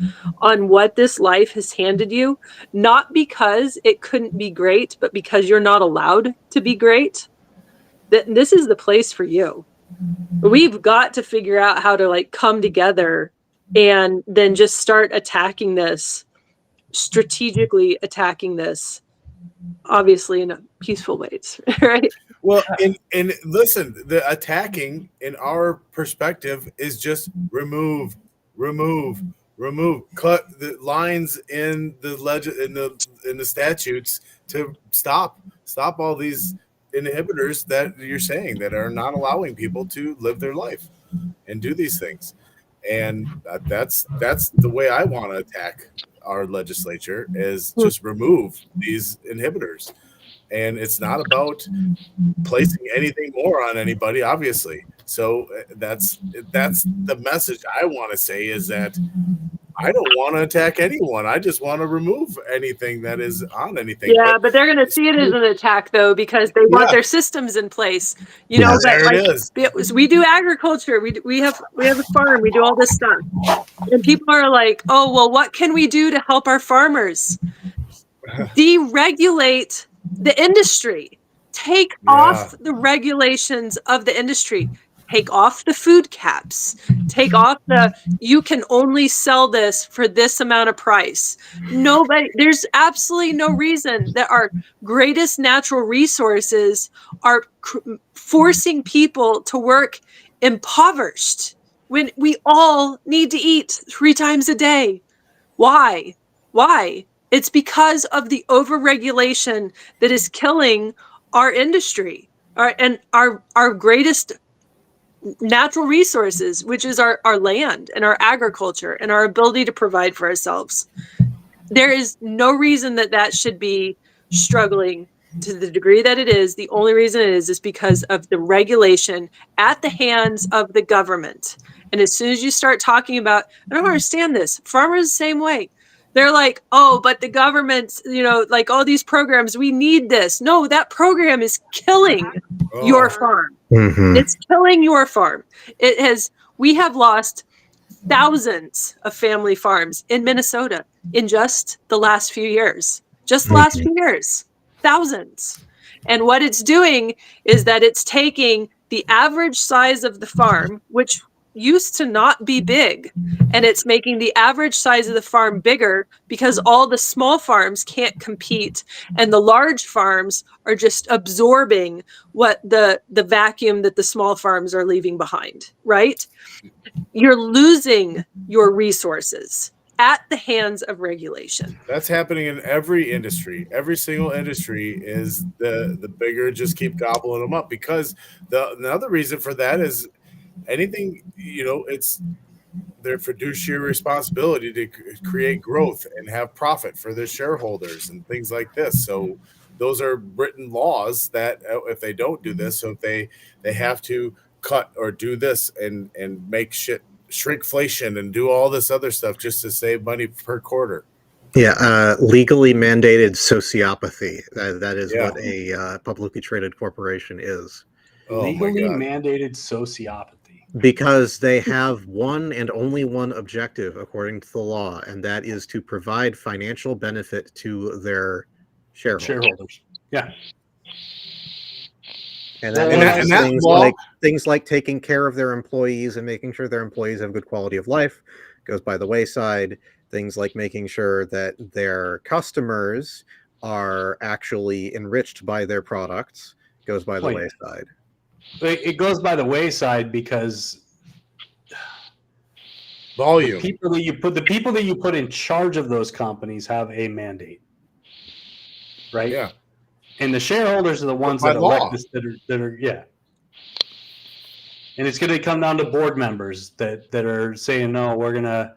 on what this life has handed you, not because it couldn't be great, but because you're not allowed to be great, that this is the place for you. We've got to figure out how to come together and then just start attacking this, strategically attacking this, obviously in a peaceful ways, right? Well, and listen, the attacking in our perspective is just remove, cut the lines in the in the statutes to stop all these inhibitors that you're saying that are not allowing people to live their life and do these things. And that's the way I want to attack our legislature is just remove these inhibitors. And it's not about placing anything more on anybody, obviously. So that's the message I want to say is that I don't want to attack anyone. I just want to remove anything that is on anything. Yeah, but they're going to see it as an attack, though, because they want their systems in place. You know, but there like, it is. we do agriculture. We have a farm. We do all this stuff, and people are like, "Oh, well, what can we do to help our farmers?" Deregulate the industry. Take off the regulations of the industry. Take off the food caps. Take off you can only sell this for this amount of price. There's absolutely no reason that our greatest natural resources are forcing people to work impoverished when we all need to eat 3 times a day. Why? It's because of the overregulation that is killing our industry, and our greatest natural resources, which is our land and our agriculture and our ability to provide for ourselves. There is no reason that should be struggling to the degree that it is. The only reason it is because of the regulation at the hands of the government. And as soon as you start talking about, I don't understand this, farmers the same way. They're like, oh, but the government, like all these programs, we need this. No, that program is killing your farm. Mm-hmm. It's killing your farm. We have lost thousands of family farms in Minnesota in just the last few years. Thousands. And what it's doing is that it's taking the average size of the farm, which used to not be big, and it's making the average size of the farm bigger because all the small farms can't compete, and the large farms are just absorbing what the vacuum that the small farms are leaving behind, right? You're losing your resources at the hands of regulation. That's happening in every industry. Every single industry is the bigger just keep gobbling them up, because another reason for that is anything, it's their fiduciary responsibility to create growth and have profit for their shareholders and things like this. So those are written laws that if they don't do this, so if they have to cut or do this and make shrinkflation and do all this other stuff just to save money per quarter. Yeah, legally mandated sociopathy. That is what a publicly traded corporation is. Legally mandated sociopathy. Because they have one and only one objective, according to the law, and that is to provide financial benefit to their shareholders. Yeah. And that things like taking care of their employees and making sure their employees have good quality of life goes by the wayside. Things like making sure that their customers are actually enriched by their products goes by the wayside. It goes by the wayside because volume. The people that you put in charge of those companies have a mandate, right? Yeah. And the shareholders are the ones that elect this, that are. And it's going to come down to board members that are saying, no, we're going to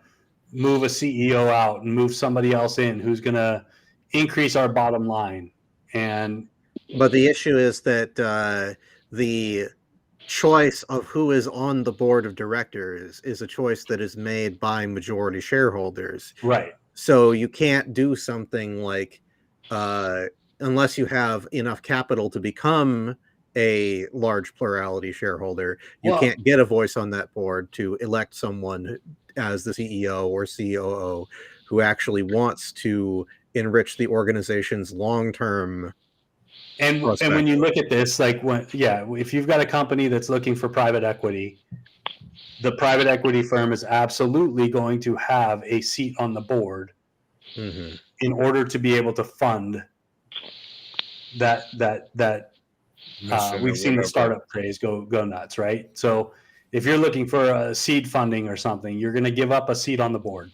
move a CEO out and move somebody else in who's going to increase our bottom line. But the issue is that the choice of who is on the board of directors is a choice that is made by majority shareholders. Right. So you can't do something like, unless you have enough capital to become a large plurality shareholder, you can't get a voice on that board to elect someone as the CEO or COO who actually wants to enrich the organization's long-term. And when you look at this, if you've got a company that's looking for private equity, the private equity firm is absolutely going to have a seat on the board in order to be able to fund that Mission or We've seen the whatever. startup craze go nuts, right? So if you're looking for a seed funding or something, you're going to give up a seat on the board.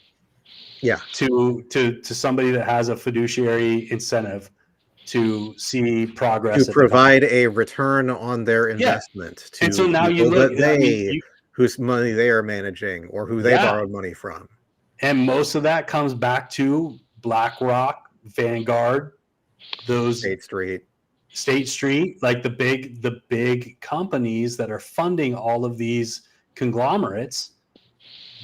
Yeah. To somebody that has a fiduciary incentive to see progress. To provide a return on their investment to and so now you people look, that whose money they are managing or who they borrowed money from. And most of that comes back to BlackRock, Vanguard, those State Street, like the big companies that are funding all of these conglomerates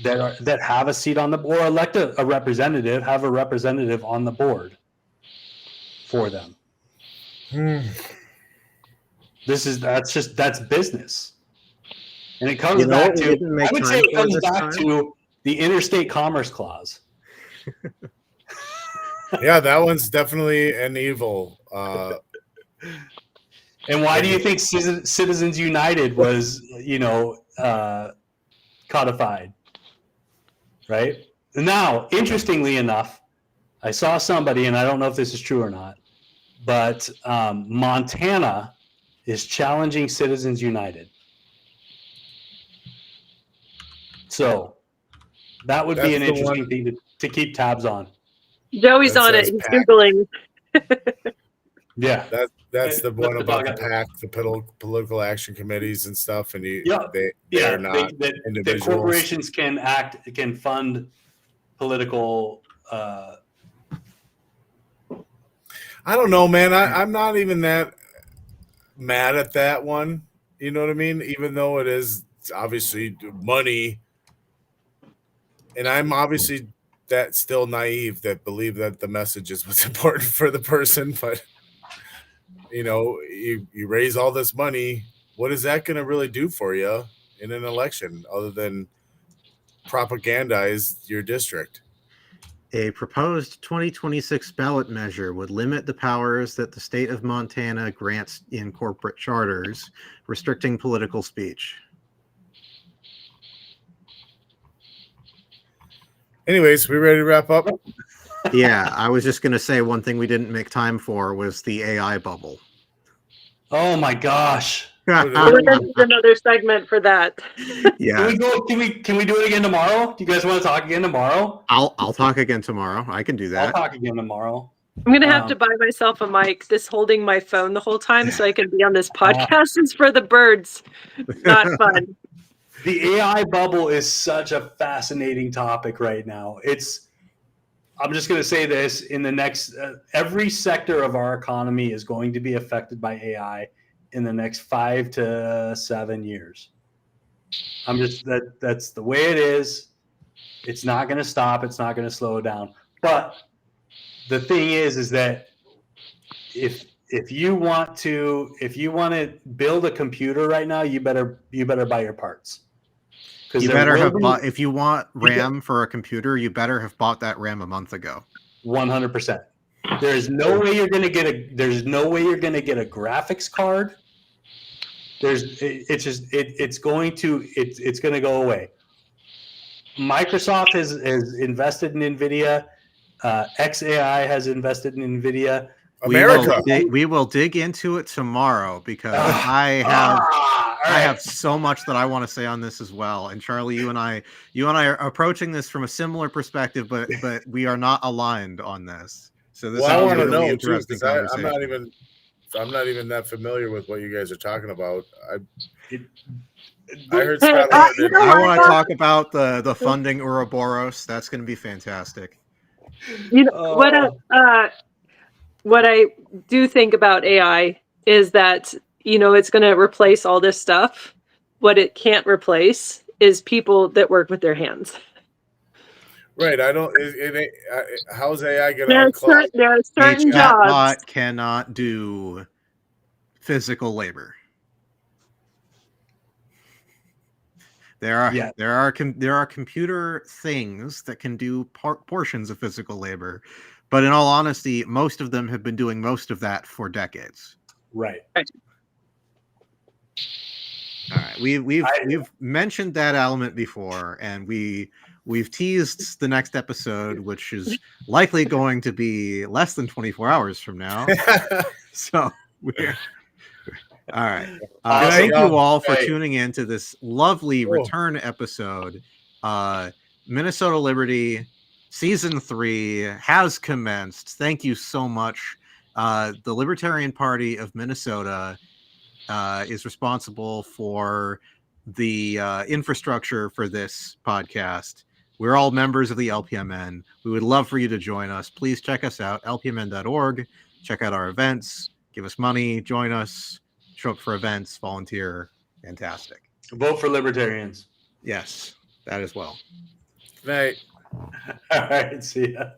that have a seat on the board, or elect a representative, have a representative on the board for them. That's business. And it comes back to, I would say it comes back to the Interstate Commerce Clause. Yeah, that one's definitely an evil. And why do you think Citizens United was, codified? Right? Now, interestingly enough, I saw somebody, and I don't know if this is true or not, but Montana is challenging Citizens United. So that would be an interesting thing to keep tabs on. Joey's on it. He's Googling. Yeah. That's the one about the PAC, the political action committees and stuff. And they're not individuals. The corporations can fund political. I don't know, man. I'm not even that mad at that one. You know what I mean? Even though it's obviously money. And I'm obviously that still naive that believe that the message is what's important for the person. But, you raise all this money. What is that going to really do for you in an election other than propagandize your district? A proposed 2026 ballot measure would limit the powers that the state of Montana grants in corporate charters, restricting political speech. Anyways, we ready to wrap up? Yeah, I was just going to say one thing we didn't make time for was the AI bubble. Oh my gosh. Another segment for that. Yeah. Can we do it again tomorrow? Do you guys want to talk again tomorrow? I'll talk again tomorrow. I can do that. I'll talk again tomorrow. I'm going to have to buy myself a mic. This holding my phone the whole time so I can be on this podcast is for the birds. Not fun. The AI bubble is such a fascinating topic right now. I'm just going to say this, in the next, every sector of our economy is going to be affected by AI in the next 5 to 7 years. That's the way it is. It's not going to stop. It's not going to slow down. But the thing is that if you want to build a computer right now, you better buy your parts. You better have bought, if you want RAM for a computer, you better have bought that RAM a month ago. 100%. There's no way you're going to get a graphics card. It's going to go away. Microsoft has invested in NVIDIA. XAI has invested in NVIDIA. We will dig into it tomorrow because I have so much that I want to say on this as well. And Charlie, you and I are approaching this from a similar perspective, but we are not aligned on this. So this is I want to really know interesting too, because I'm not even that familiar with what you guys are talking about. I heard Scott. I want to talk about the funding Ouroboros. That's going to be fantastic. What I do think about AI is that, it's going to replace all this stuff. What it can't replace is people that work with their hands. Right. I don't. How's AI going to? There are certain a jobs. chatbot cannot do physical labor. There are computer things that can do portions of physical labor, but in all honesty, most of them have been doing most of that for decades. Right. All right. We've mentioned that element before, and we've teased the next episode, which is likely going to be less than 24 hours from now. So All right. Awesome. Thank you all for Great. tuning in to this lovely Cool. return episode. Minnesota Liberty Season 3 has commenced. Thank you so much. The Libertarian Party of Minnesota is responsible for the infrastructure for this podcast. We're all members of the LPMN. We would love for you to join us. Please check us out, lpmn.org. Check out our events. Give us money. Join us. Show up for events. Volunteer. Fantastic. Vote for libertarians. Yes, that as well. Good night. All right. See ya.